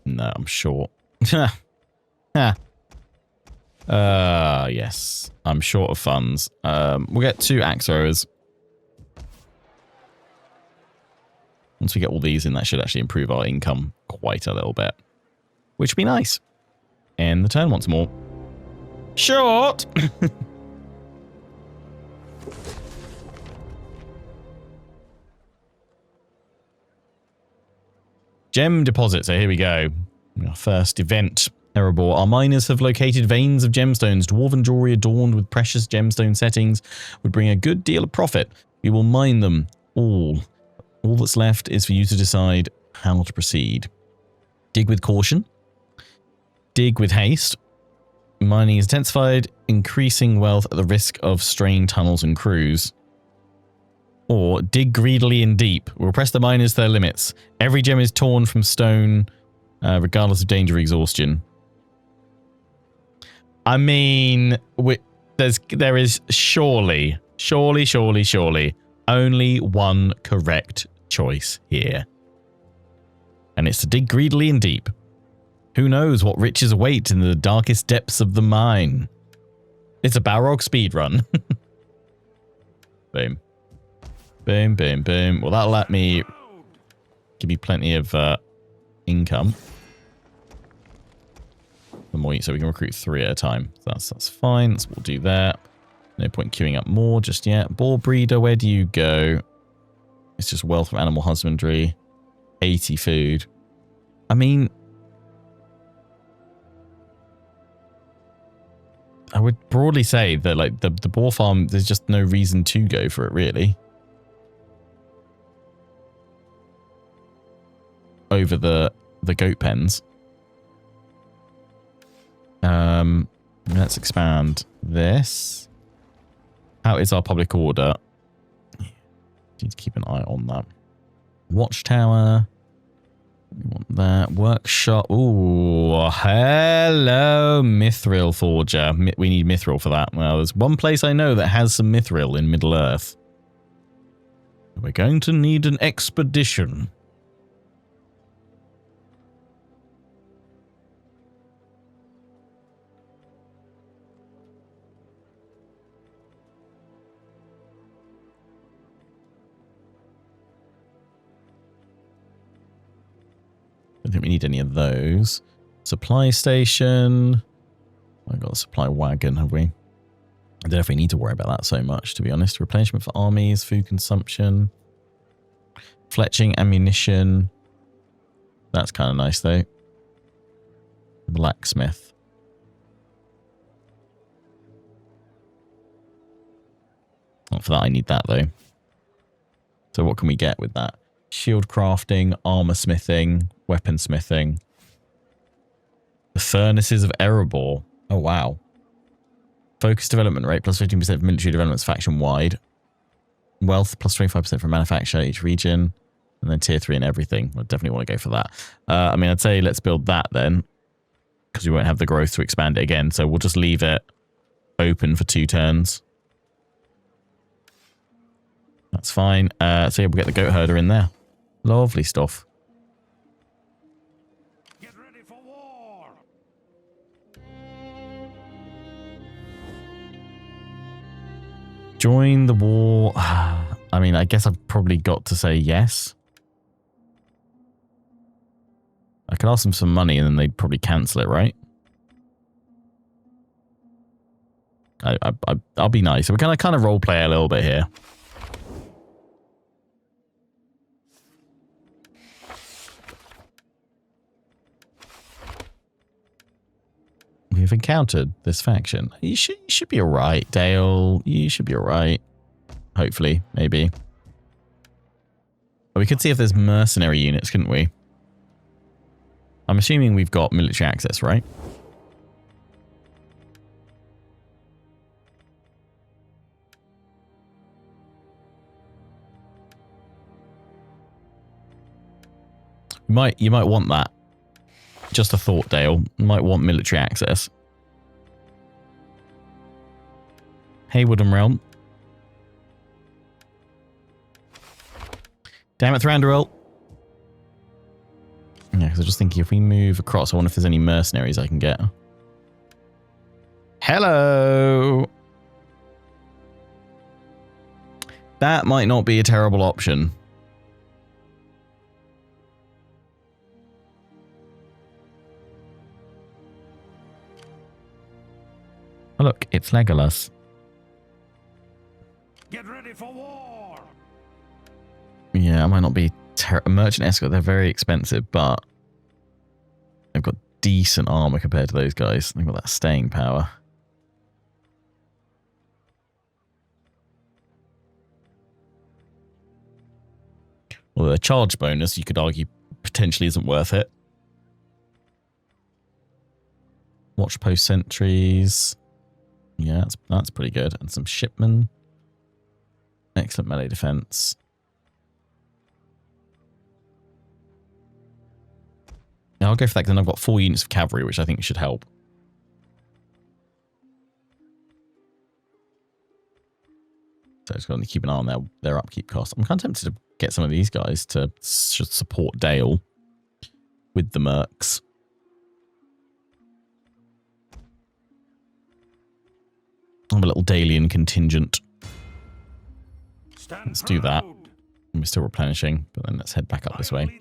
Speaker 1: No, I'm short. Yes, I'm short of funds. We'll get 2 axe throwers. Once we get all these in, that should actually improve our income quite a little bit, which would be nice. End the turn once more. Short. Gem deposit. So here we go. Our first event, Erebor. Our miners have located veins of gemstones. Dwarven jewelry adorned with precious gemstone settings would bring a good deal of profit. We will mine them all. All that's left is for you to decide how to proceed. Dig with caution. Dig with haste. Mining is intensified, increasing wealth at the risk of straying tunnels and crews. Or dig greedily and deep. We'll press the miners to their limits. Every gem is torn from stone, regardless of danger or exhaustion. I mean, there is surely only one correct choice here. And it's to dig greedily and deep. Who knows what riches await in the darkest depths of the mine? It's a Balrog speedrun. Boom. Boom, boom, boom. Well, that'll let me give me plenty of income. The more, so we can recruit 3 at a time. That's fine. So we'll do that. No point queuing up more just yet. Boar breeder, where do you go? It's just wealth from animal husbandry. 80 food. I mean, I would broadly say that like the boar farm, there's just no reason to go for it really. Over the goat pens. Let's expand this. How is our public order? Need to keep an eye on that. Watchtower. We want that. Workshop. Ooh, hello, Mithril Forger. We need Mithril for that. Well, there's one place I know that has some Mithril in Middle Earth. We're going to need an expedition. I don't think we need any of those. Supply station. I got a supply wagon, have we? I don't know if we need to worry about that so much, to be honest. Replenishment for armies, food consumption, fletching, ammunition. That's kind of nice, though. Blacksmith. Not for that, I need that, though. So what can we get with that? Shield crafting, armor smithing, weapon smithing. The Furnaces of Erebor. Oh, wow. Focus development rate plus 15% for military developments faction wide. Wealth plus 25% for manufacture each region. And then tier 3 and everything. I definitely want to go for that. I mean, I'd say let's build that then. Because we won't have the growth to expand it again. So we'll just leave it open for 2 turns. That's fine. So yeah, we'll get the goat herder in there. Lovely stuff.
Speaker 3: Get ready for war.
Speaker 1: Join the war. I mean, I guess I've probably got to say yes. I could ask them some money and then they'd probably cancel it, right? I'll be nice. We're going to kind of role play a little bit here. We've encountered this faction. You should be alright, Dale. You should be alright. Hopefully, maybe. But we could see if there's mercenary units, couldn't we? I'm assuming we've got military access, right? You might want that. Just a thought, Dale. You might want military access. Hey, Woodham Realm. Damn it, Thranduil. Yeah, because I was just thinking if we move across, I wonder if there's any mercenaries I can get. Hello. That might not be a terrible option. Oh, look, it's Legolas.
Speaker 3: Get ready for war.
Speaker 1: Yeah, I might not be merchant escort. They're very expensive, but They've got decent armor compared to those guys. They've got that staying power. Well, the charge bonus, you could argue, potentially isn't worth it. Watch post sentries. Yeah, that's pretty good. And some shipmen. Excellent melee defense. Now I'll go for that because then I've got 4 units of cavalry, which I think should help. So just got to keep an eye on their upkeep costs. I'm kind of tempted to get some of these guys to support Dale with the mercs. I have a little Dalian contingent. Let's do that. We're still replenishing, but then let's head back up this way.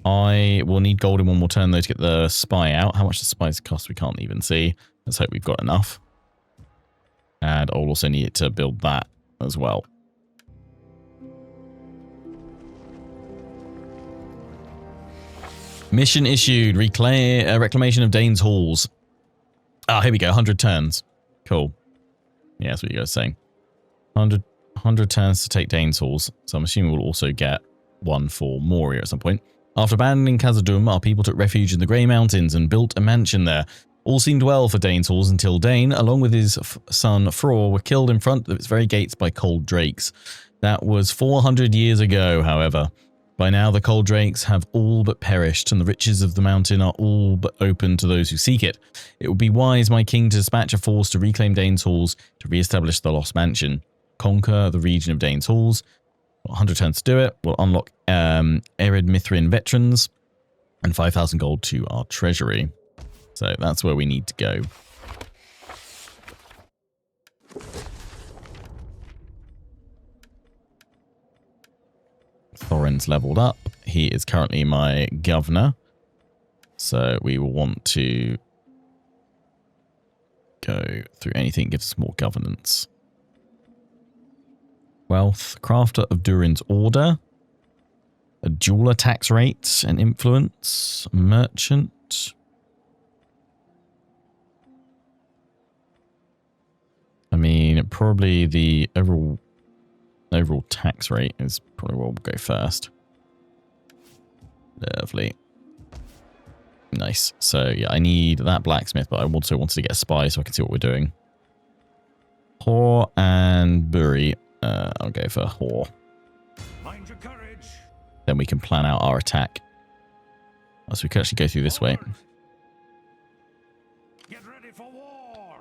Speaker 1: I will need gold in one more turn though to get the spy out. How much the spies cost we can't even see. Let's hope we've got enough. And I'll also need it to build that as well. Mission issued. Reclamation of Dane's Halls. Ah, here we go. 100 turns. Cool. Yeah, that's what you guys are saying. 100 turns to take Dane's Halls. So I'm assuming we'll also get one for Moria at some point. After abandoning Khazad-dûm, our people took refuge in the Grey Mountains and built a mansion there. All seemed well for Dane's Halls until Dane, along with his son Fror, were killed in front of its very gates by cold drakes. That was 400 years ago, however. By now, the cold drakes have all but perished, and the riches of the mountain are all but open to those who seek it. It would be wise, my king, to dispatch a force to reclaim Dane's Halls to re-establish the lost mansion. Conquer the region of Dane's Halls. 100 turns to do it. We'll unlock Ered Mithrin veterans and 5,000 gold to our treasury. So that's where we need to go. Thorin's leveled up. He is currently my governor. So we will want to go through anything that gives us more governance. Wealth, crafter of Durin's order, a jeweler tax rate and influence, merchant. I mean, probably the overall tax rate is probably what we'll go first. Lovely. Nice. So yeah, I need that blacksmith, but I also wanted to get a spy so I can see what we're doing. Hor and Buri. I'll go for Hor. Mind your courage. Then we can plan out our attack. So we can actually go through this way. Get ready for war.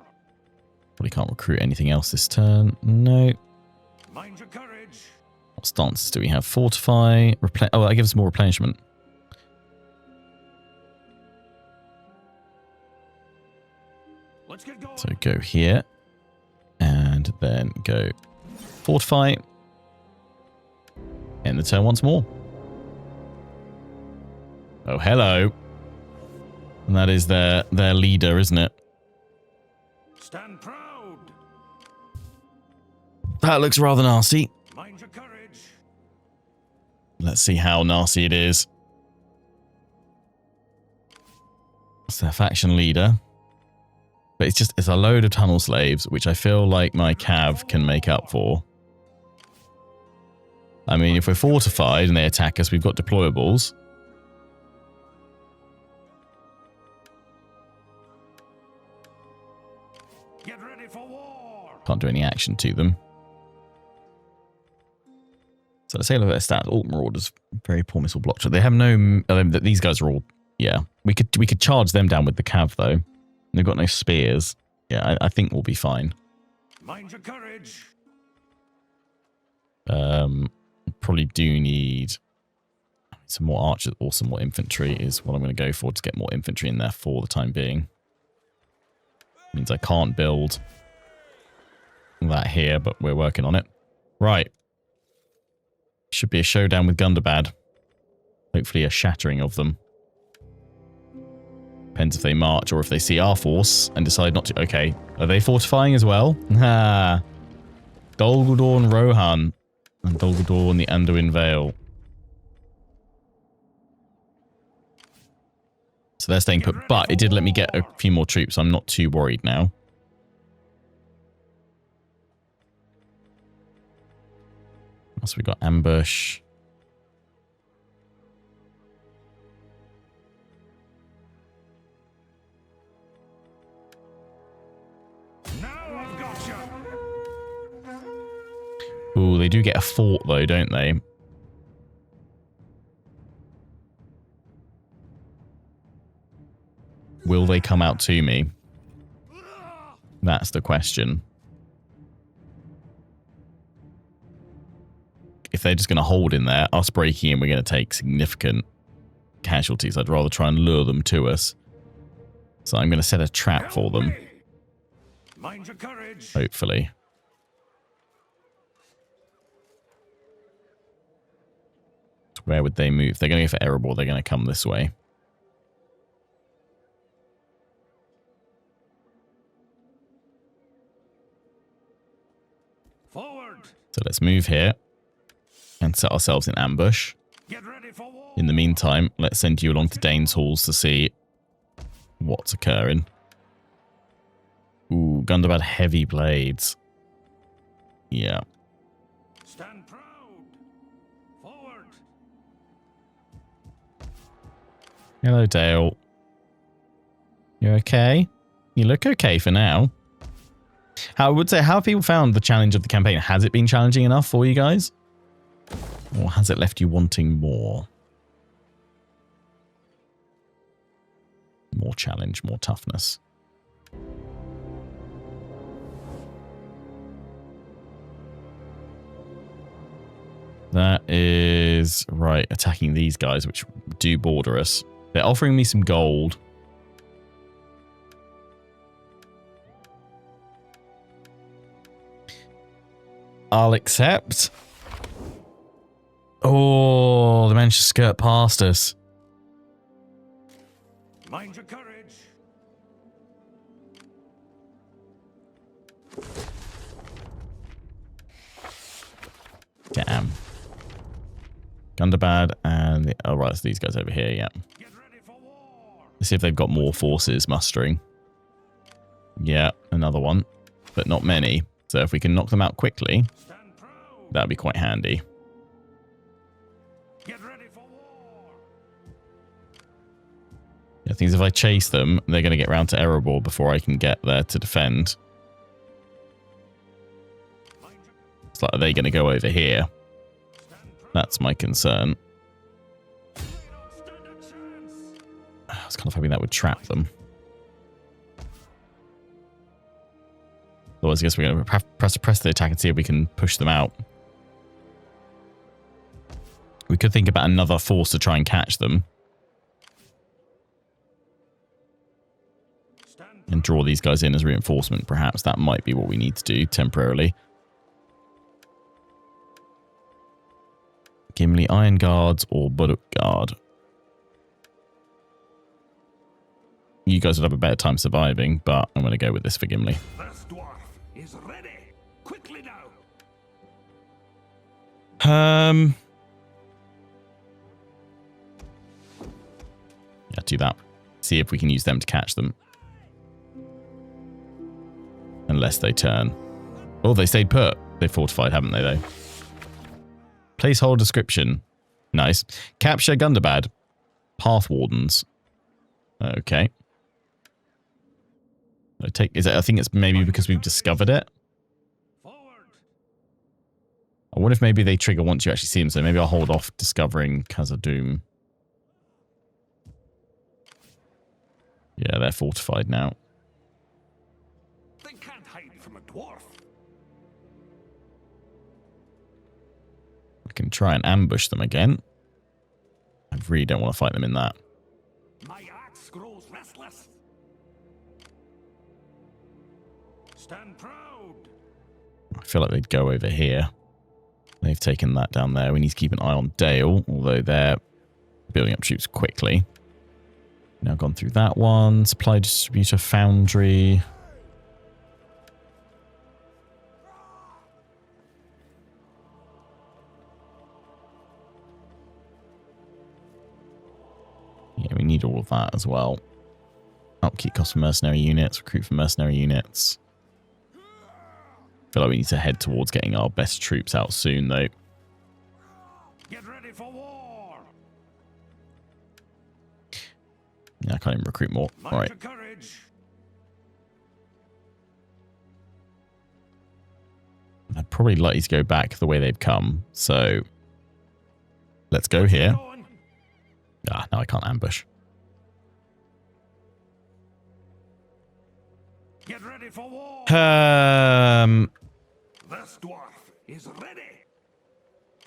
Speaker 1: Probably can't recruit anything else this turn. No. Mind your courage. What stances do we have? Fortify. Oh, that gives us more replenishment. Let's get going. So go here. And then go fortify. End the turn once more. Oh, hello. And that is their leader, isn't it? Stand proud. That looks rather nasty. Mind your courage. Let's see how nasty it is. It's their faction leader. But it's a load of tunnel slaves, which I feel like my cav can make up for. I mean, if we're fortified and they attack us, we've got deployables. Get ready for war. Can't do any action to them. So let's say look at their stats. Alt Marauders, very poor missile blocker. They have no. These guys are all. Yeah, we could charge them down with the cav though. They've got no spears. Yeah, I think we'll be fine. Mind your courage. Probably do need some more archers or some more infantry is what I'm going to go for to get more infantry in there for the time being. Means I can't build that here, but we're working on it. Right. Should be a showdown with Gundabad. Hopefully a shattering of them. Depends if they march or if they see our force and decide not to. Okay. Are they fortifying as well? Ha. Dol Guldur and Rohan. And Dol Guldur and the Anduin Vale. So they're staying put, but it did let me get a few more troops. So I'm not too worried now. So we got ambush.
Speaker 3: Now I've got you.
Speaker 1: Ooh, they do get a fort though, don't they? Will they come out to me? That's the question. If they're just going to hold in there, us breaking in, we're going to take significant casualties. I'd rather try and lure them to us. So I'm going to set a trap for them.
Speaker 3: Mind your courage.
Speaker 1: Hopefully. Where would they move? They're going to go for Erebor. They're going to come this way.
Speaker 3: Forward.
Speaker 1: So let's move here and set ourselves in ambush.
Speaker 3: Get ready for war.
Speaker 1: In the meantime, let's send you along to Dane's halls to see what's occurring. Ooh, Gundabad heavy blades. Yeah.
Speaker 3: Stand proud. Forward.
Speaker 1: Hello, Dale. You okay? You look okay for now. I would say, how have people found the challenge of the campaign? Has it been challenging enough for you guys? Or has it left you wanting more? More challenge, more toughness. That is... right, attacking these guys, which do border us. They're offering me some gold. I'll accept. Oh, they managed to skirt past us.
Speaker 3: Mind your courage.
Speaker 1: Damn. Gundabad and... the, oh, right, it's these guys over here, yeah.
Speaker 3: Get ready for war.
Speaker 1: Let's see if they've got more forces mustering. Yeah, another one. But not many. So if we can knock them out quickly,
Speaker 3: Stand proud.
Speaker 1: that'd be quite handy.
Speaker 3: Get ready for war.
Speaker 1: I think if I chase them, they're going to get round to Erebor before I can get there to defend.
Speaker 3: Mind your
Speaker 1: It's like, are they going to go over here?
Speaker 3: stand proud.
Speaker 1: That's my concern.
Speaker 3: They don't stand a chance.
Speaker 1: I was kind of hoping that would trap them. Otherwise, I guess we're going to press the attack and see if we can push them out. We could think about another force to try and catch them.
Speaker 3: Stand
Speaker 1: And draw these guys in as reinforcement, perhaps. That might be what we need to do temporarily. Gimli Iron Guards or Buduk Guard. You guys would have a better time surviving, but I'm going to go with this for Gimli.
Speaker 3: First dwarf is ready. Quickly now.
Speaker 1: Yeah, do that. See if we can use them to catch them. Unless they turn. Oh, they stayed put. They fortified, haven't they, though? Placeholder description. Nice. Capture Gundabad. Path Wardens. Okay. I think it's maybe because we've discovered it.
Speaker 3: Forward.
Speaker 1: I wonder if maybe they trigger once you actually see them, so maybe I'll hold off discovering Khazad-dûm. Yeah, they're fortified now.
Speaker 3: They can't hide from a dwarf.
Speaker 1: I can try and ambush them again. I really don't want to fight them in that.
Speaker 3: My axe grows restless. Stand proud.
Speaker 1: I feel like they'd go over here. They've taken that down there. We need to keep an eye on Dale, although they're building up troops quickly. Now gone through that one. Supply distributor, foundry. Yeah, we need all of that as well. Upkeep cost for mercenary units, recruit for mercenary units. I feel like we need to head towards getting our best troops out soon, though.
Speaker 3: Get ready for war.
Speaker 1: Yeah, I can't even recruit more. All right.
Speaker 3: Courage.
Speaker 1: They're probably likely to go back the way they've come, so let's go here. Ah, no, I can't ambush.
Speaker 3: Get ready for war. This dwarf is ready.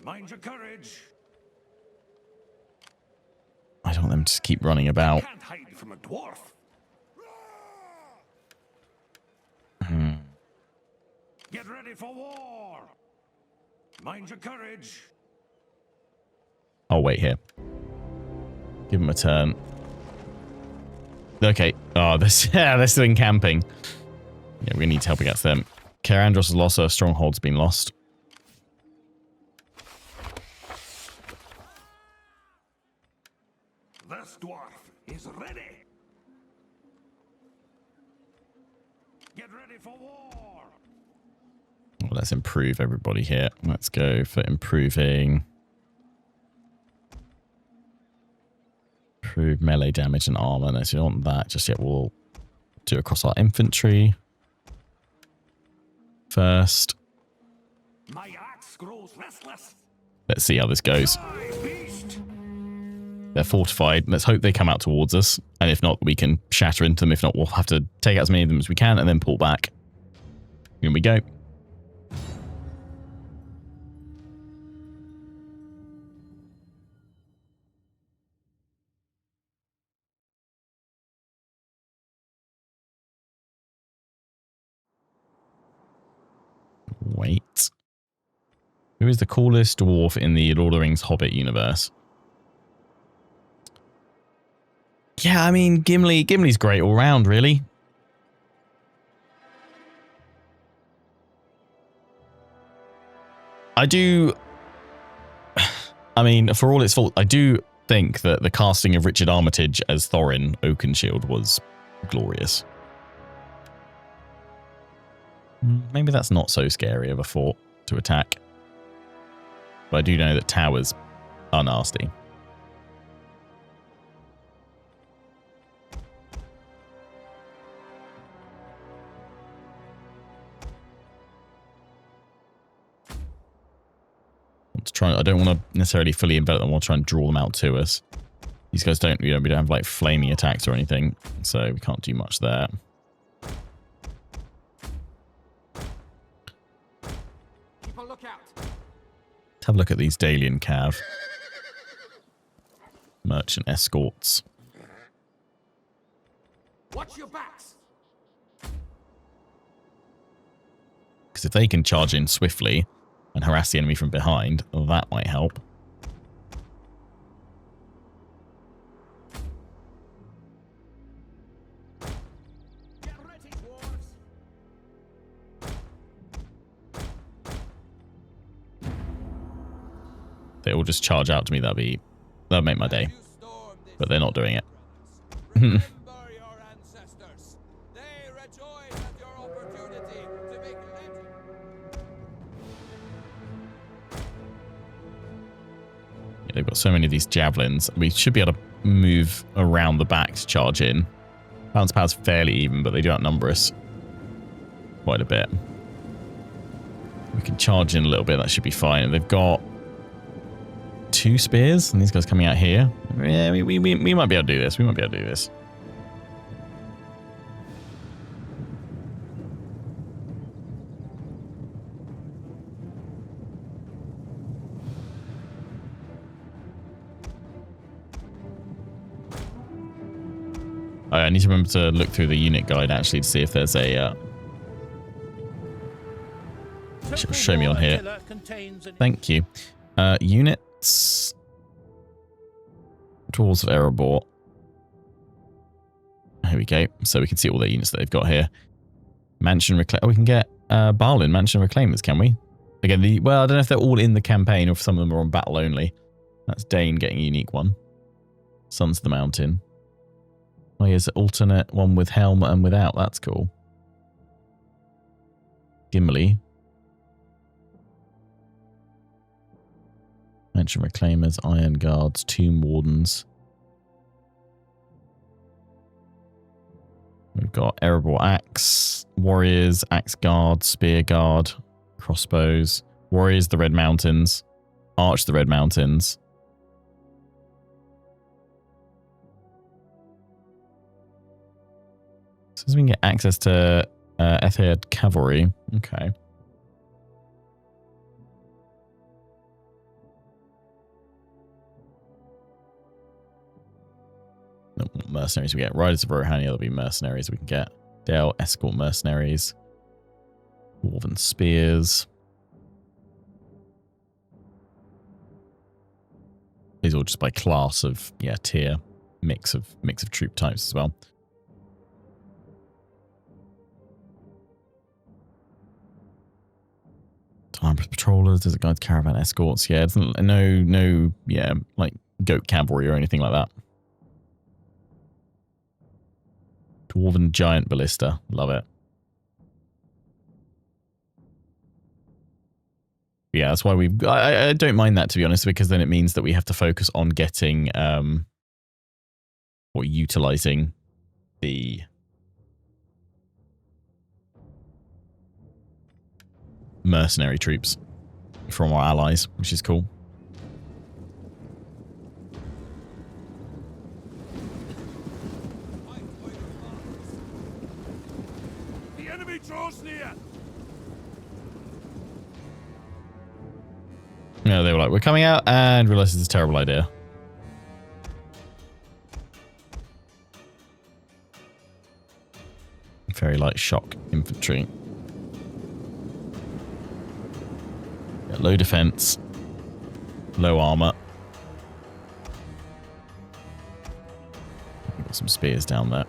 Speaker 3: Mind your courage.
Speaker 1: I don't want them to keep running about.
Speaker 3: Can't hide from a dwarf. Get ready for war. Mind your courage.
Speaker 1: I'll wait here. Give them a turn. Okay. Oh, they're still encamping. Yeah, we need help against them. Karandros has lost, her stronghold's been lost.
Speaker 3: This dwarf is ready. Get ready for war.
Speaker 1: Well, let's improve everybody here. Let's go for improving. Improve melee damage and armor. No, so we don't want that just yet. We'll do it across our infantry first.
Speaker 3: My axe grows restless.
Speaker 1: Let's see how this goes. They're fortified. Let's hope they come out towards us. And if not, we can shatter into them. If not, we'll have to take out as many of them as we can and then pull back. Here we go. Wait. Who is the coolest dwarf in the Lord of the Rings Hobbit universe? Yeah, I mean, Gimli. Gimli's great all round, really. I do... I mean, for all its fault, I do think that the casting of Richard Armitage as Thorin Oakenshield was glorious. Maybe that's not so scary of a fort to attack. But I do know that towers are nasty. I don't want to necessarily fully envelop them. I want to try and draw them out to us. These guys don't, we don't have like flaming attacks or anything, so we can't do much there.
Speaker 3: Keep a lookout.
Speaker 1: Let's have a look at these Dalian Cav. Merchant escorts.
Speaker 3: Watch your backs.
Speaker 1: Because if they can charge in swiftly and harass the enemy from behind, that might help.
Speaker 3: Get ready, dwarves.
Speaker 1: They all just charge out to me, that'd make my day. But they're not doing it.
Speaker 4: Remember your ancestors. They rejoice at your opportunity to make legend.
Speaker 1: Yeah, they've got so many of these javelins. We should be able to move around the back to charge in. Balance power's fairly even, but they do outnumber us quite a bit. We can charge in a little bit. That should be fine. They've got 2 spears, and these guys coming out here. Yeah, we might be able to do this. We might be able to do this. I need to remember to look through the unit guide actually to see if there's a... show me on here. Thank you. Units. Dwarves of Erebor. Here we go. So we can see all their units that they've got here. Mansion Reclaim. Oh, we can get Barlin Mansion Reclaimers, can we? Again, well, I don't know if they're all in the campaign or if some of them are on battle only. That's Dane getting a unique one. Sons of the Mountain. Oh, here's an alternate one with helmet and without. That's cool. Gimli. Ancient Reclaimers, Iron Guards, Tomb Wardens. We've got Erebor Axe, Warriors, Axe Guard, Spear Guard, Crossbows, Warriors, the Red Mountains, Arch, the Red Mountains. So we can get access to Ethiad Cavalry. Okay. Mercenaries we get. Riders of Rohania, there'll be mercenaries we can get. Dale, escort mercenaries. Dwarven spears. These are all just by class of, yeah, tier. Mix of troop types as well. Armored patrollers, there's a guide caravan escorts. Yeah, it's no, yeah, like goat cavalry or anything like that. Dwarven giant ballista. Love it. Yeah, that's why I don't mind that, to be honest, because then it means that we have to focus on getting or utilizing the mercenary troops from our allies, which is cool.
Speaker 3: The enemy draws near.
Speaker 1: Yeah, they were like, we're coming out, and realized it's a terrible idea. Very light shock infantry. Yeah, low defense, low armor. Got some spears down there.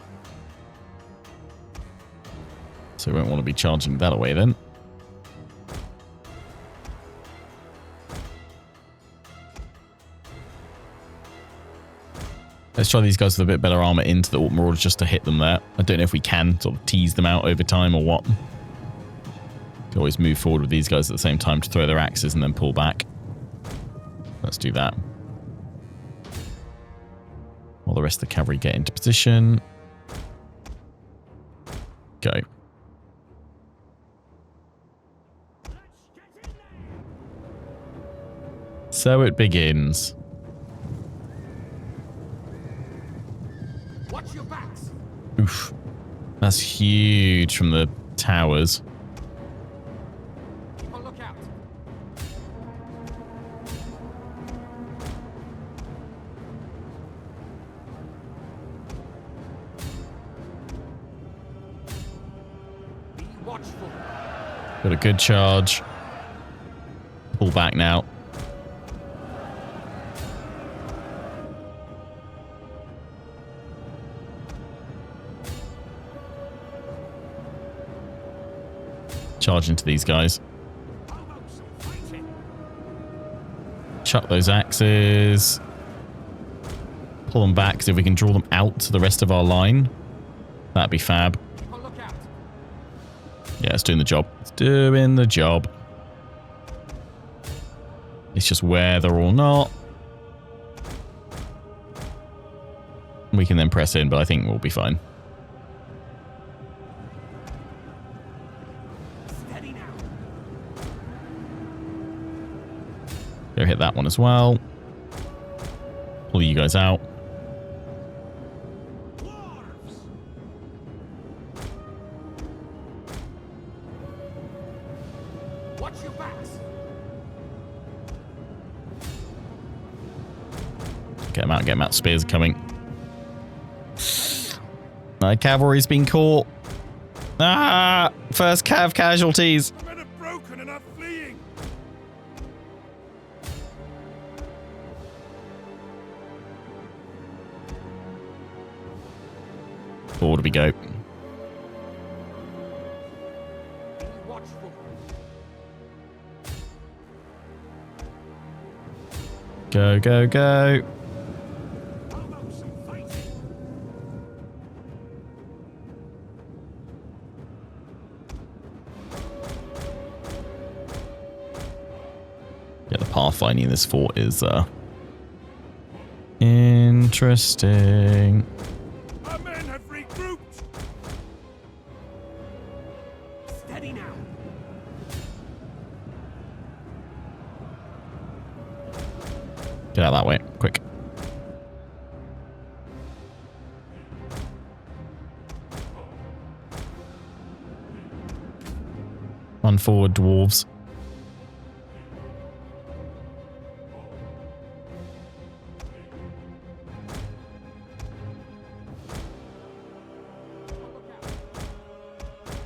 Speaker 1: So we won't want to be charging that away then. Let's try these guys with a bit better armor into the Marauders just to hit them there. I don't know if we can sort of tease them out over time or what. Can always move forward with these guys at the same time to throw their axes and then pull back. Let's do that. While the rest of the cavalry get into position. Go. So it begins.
Speaker 3: Watch your backs.
Speaker 1: Oof. That's huge from the towers.
Speaker 3: Keep a lookout. Be watchful.
Speaker 1: Got a good charge. Pull back now. Charge into these guys. Chuck those axes. Pull them back, so if we can draw them out to the rest of our line, that'd be fab. Yeah, it's doing the job. It's doing the job. It's just whether or not we can then press in, but I think we'll be fine. Go hit that one as well. Pull you guys out.
Speaker 3: Dwarves. Watch your backs.
Speaker 1: Get them out, get them out. Spears are coming. My cavalry's been caught. Ah! First cav casualties.
Speaker 3: Men are broken and are fleeing.
Speaker 1: Forward we go.
Speaker 3: Be watchful.
Speaker 1: Go, go, go.
Speaker 3: How about some fighting?
Speaker 1: pathfinding this fort is interesting.
Speaker 3: Our men have regrouped. Steady now.
Speaker 1: Get out that way, quick. Run forward, dwarves.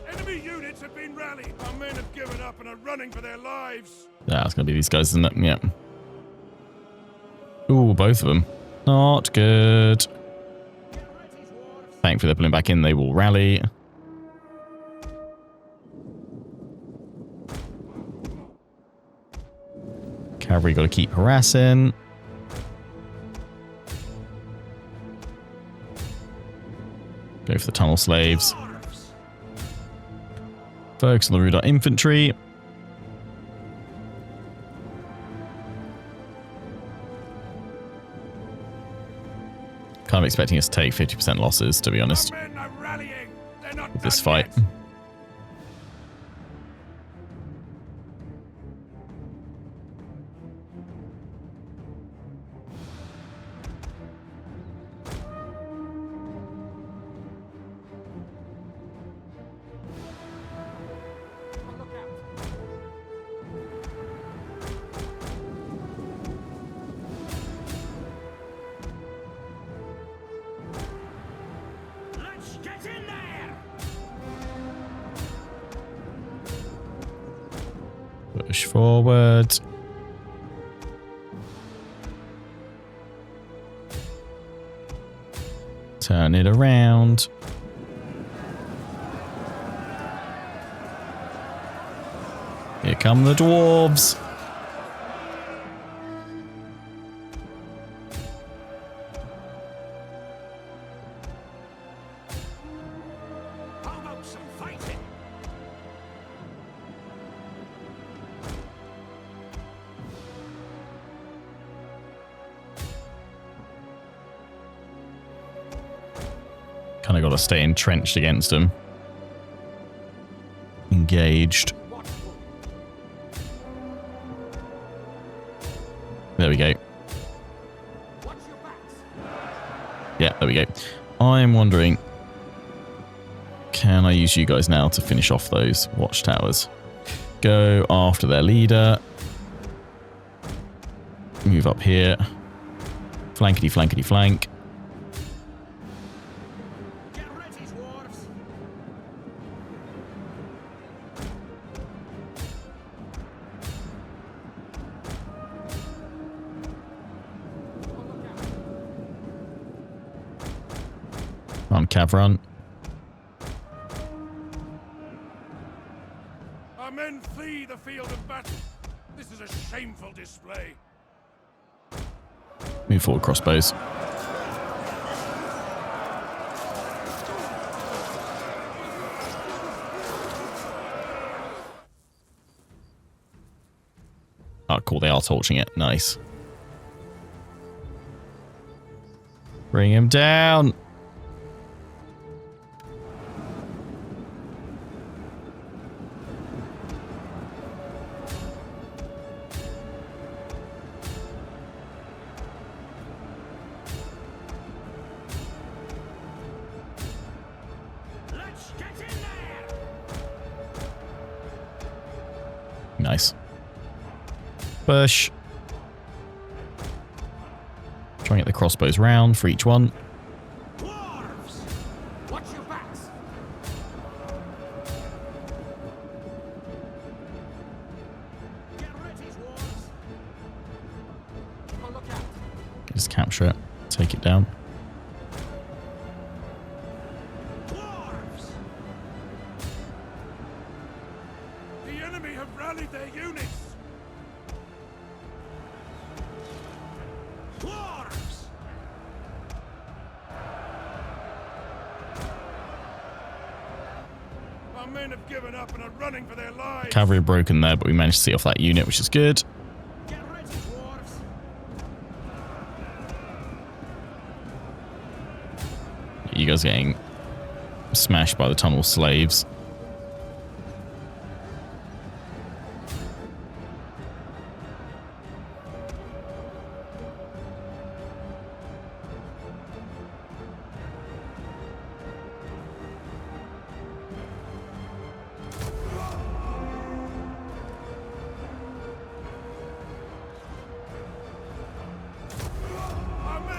Speaker 3: Enemy units have been rallied. Our men have given up and are running for their lives.
Speaker 1: Yeah, it's going to be these guys, isn't it? Yeah. Ooh, both of them. Not good. Thankfully, they're pulling back in. They will rally. Cavalry got to keep harassing. Go for the tunnel slaves. Focus on the Rudar infantry. Kind of expecting us to take 50% losses, to be honest,
Speaker 3: Our men are rallying. They're not
Speaker 1: with this
Speaker 3: done
Speaker 1: fight.
Speaker 3: yet. Let's get in there.
Speaker 1: Push forward. Turn it around. Here come the dwarves.
Speaker 3: How about some fighting?
Speaker 1: Kind of got to stay entrenched against them. Engaged. There we go.
Speaker 3: Watch your backs.
Speaker 1: Yeah, there we go. I'm wondering, can I use you guys now to finish off those watchtowers? Go after their leader. Move up here. Flankety, flankety, flank.
Speaker 3: Get ready, dwarves.
Speaker 1: Run, cav, run.
Speaker 3: Our men flee the field of battle. This is a shameful display.
Speaker 1: Move forward, crossbows. Oh, cool. They are torching it. Nice. Bring him down.
Speaker 3: Let's get in there.
Speaker 1: Nice. Push. Try and get the crossbows round for each one.
Speaker 3: Dwarves, watch your backs. Get ready, dwarves. On look out.
Speaker 1: Just capture it. Take it down.
Speaker 3: Dwarves. The enemy have rallied their units. Dwarves. Our men have given up and are running for their lives.
Speaker 1: Cavalry broken there, but we managed to see off that unit, which is good.
Speaker 3: Get ready,
Speaker 1: You guys are getting smashed by the tunnel slaves.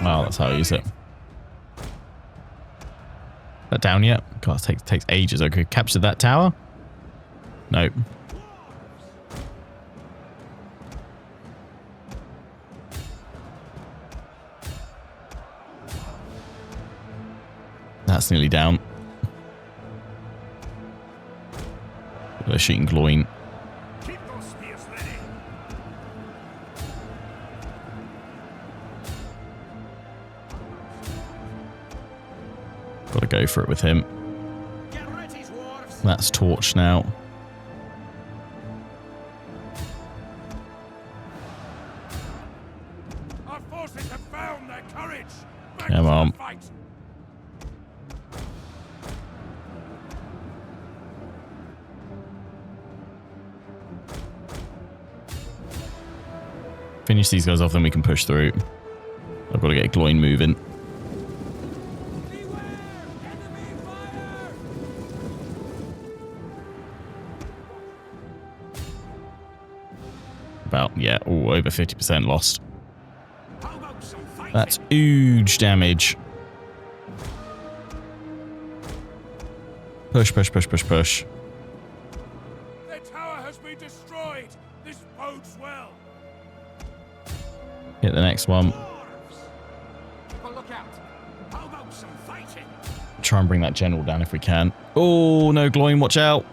Speaker 1: Well, that's how I use it. That down yet? God, it takes ages. Okay, captured that tower? Nope. That's nearly down. They're shooting Gloin.
Speaker 3: Keep those spears ready.
Speaker 1: Got to go for it with him.
Speaker 3: Get ready, dwarves.
Speaker 1: That's torch now.
Speaker 3: Our forces have found their courage. Back
Speaker 1: Come
Speaker 3: to
Speaker 1: on.
Speaker 3: the fight.
Speaker 1: Finish these guys off, then we can push through. I've got to get Gloin moving.
Speaker 4: Beware! Enemy fire!
Speaker 1: About, yeah, oh, over 50% lost.
Speaker 3: How about some fighting?
Speaker 1: That's huge damage. Push, push, push, push, push.
Speaker 3: Their tower has been destroyed. This bodes well.
Speaker 1: Hit the next one.
Speaker 3: Dwarves. Keep a lookout. How about some fighting?
Speaker 1: Try and bring that general down if we can. Oh, no, Gloin, watch out.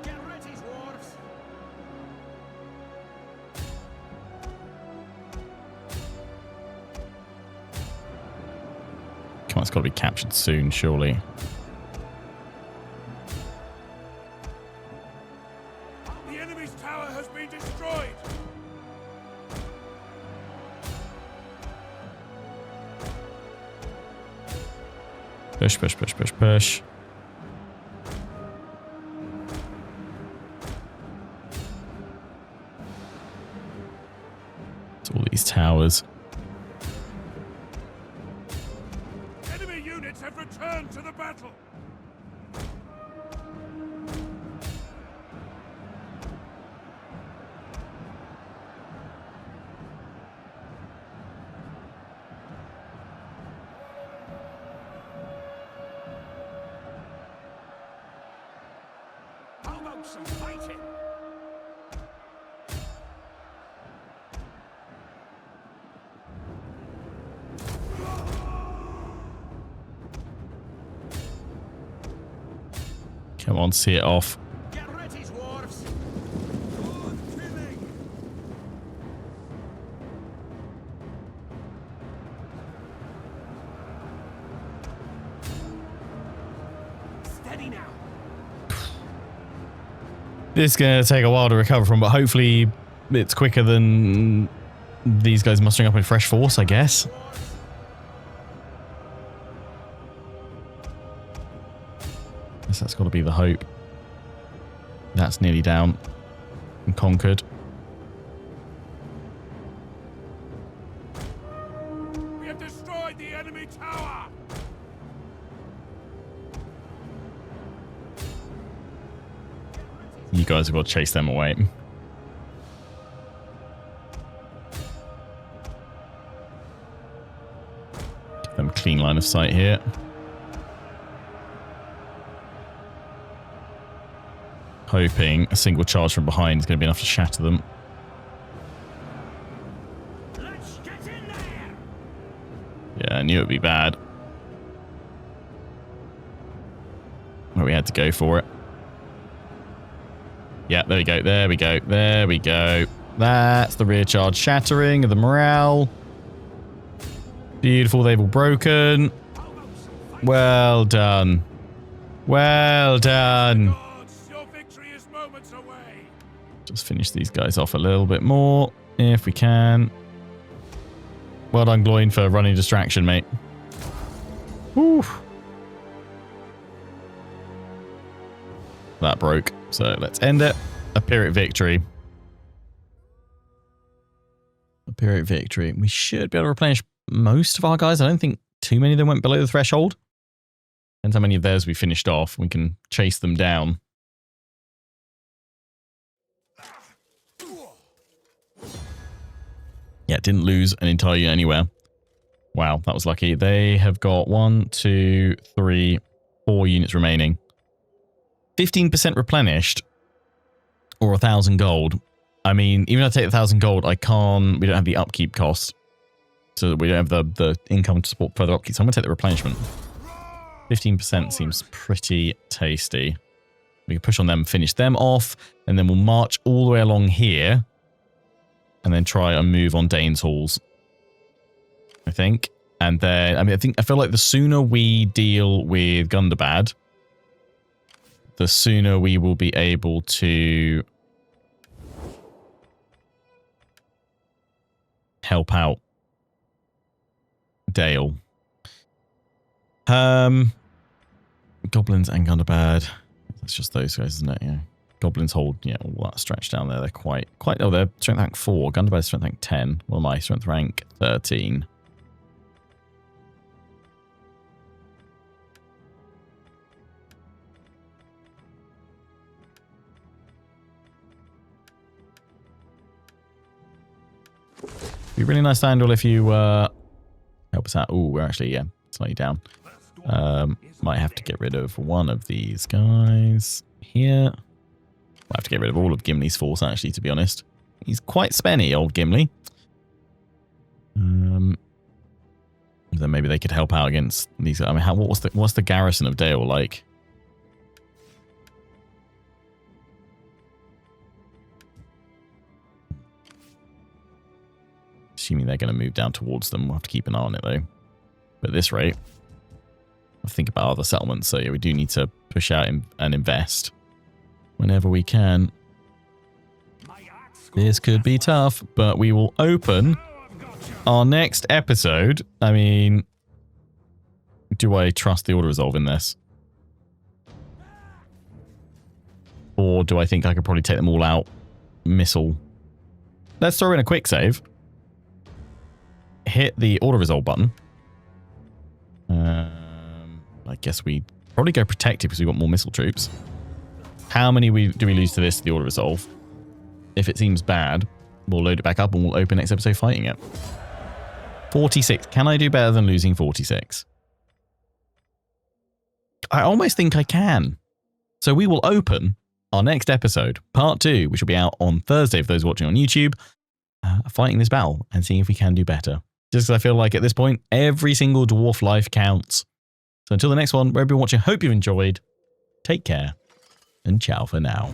Speaker 3: Get ready, dwarves.
Speaker 1: Come on, it's got to be captured soon, surely.
Speaker 3: The enemy's tower has been destroyed.
Speaker 1: Push, push, push, push, push. It's all these towers.
Speaker 3: Enemy units have returned to the battle. How about some fighting?
Speaker 1: Come on, see it off.
Speaker 3: Get ready, dwarves. Steady now.
Speaker 1: This is going to take a while to recover from, but hopefully it's quicker than these guys mustering up in fresh force, I guess. Guess that's got to be the hope. That's nearly down and conquered.
Speaker 3: We have destroyed the enemy tower.
Speaker 1: You guys have got to chase them away. Give them a clean line of sight here. Hoping a single charge from behind is going to be enough to shatter them.
Speaker 3: Let's get in there.
Speaker 1: Yeah, I knew it'd be bad. But we had to go for it. Yeah, there we go, there we go, there we go. That's the rear charge shattering of the morale. Beautiful, they've all broken. Well done. Well done. Just finish these guys off a little bit more, if we can. Well done, Gloin, for running distraction, mate. Whew. That broke. So let's end it. A Pyrrhic victory. A Pyrrhic victory. We should be able to replenish most of our guys. I don't think too many of them went below the threshold. Depends how many of theirs we finished off. We can chase them down. Yeah, didn't lose an entire unit anywhere. Wow, that was lucky. They have got 1, 2, 3, 4 units remaining. 15% replenished, or 1,000 gold. I mean, even if I take 1,000 gold, we don't have the upkeep cost. So we don't have the income to support further upkeep. So I'm going to take the replenishment. 15% seems pretty tasty. We can push on them, finish them off, and then we'll march all the way along here. And then try and move on Dane's Halls, I think. And then, I feel like the sooner we deal with Gundabad, the sooner we will be able to help out Dale. Goblins and Gundabad. That's just those guys, isn't it? Yeah. Goblins hold, yeah, all that stretch down there. They're quite, oh, they're strength rank 4. Gundabad's strength rank 10. What am I? Strength rank 13. Be really nice, Andal, if you help us out. Oh, we're actually, yeah, slightly down. Might have to get rid of one of these guys here. I'll have to get rid of all of Gimli's force, actually, to be honest. He's quite spenny, old Gimli. Then maybe they could help out against these. I mean, what's the garrison of Dale like? Assuming they're going to move down towards them. We'll have to keep an eye on it, though. But at this rate, I'll think about other settlements. So, yeah, we do need to push out and invest whenever we can. This could be tough, but we will open our next episode. I mean, do I trust the auto resolve in this? Or do I think I could probably take them all out? Missile. Let's throw in a quick save. Hit the auto resolve button. I guess we probably go protected because we've got more missile troops. How many do we lose to this, the auto resolve? If it seems bad, we'll load it back up and we'll open next episode fighting it. 46. Can I do better than losing 46? I almost think I can. So we will open our next episode, part 2, which will be out on Thursday for those watching on YouTube, fighting this battle and seeing if we can do better. Just because I feel like at this point, every single dwarf life counts. So until the next one, wherever you're watching, hope you've enjoyed. Take care and ciao for now.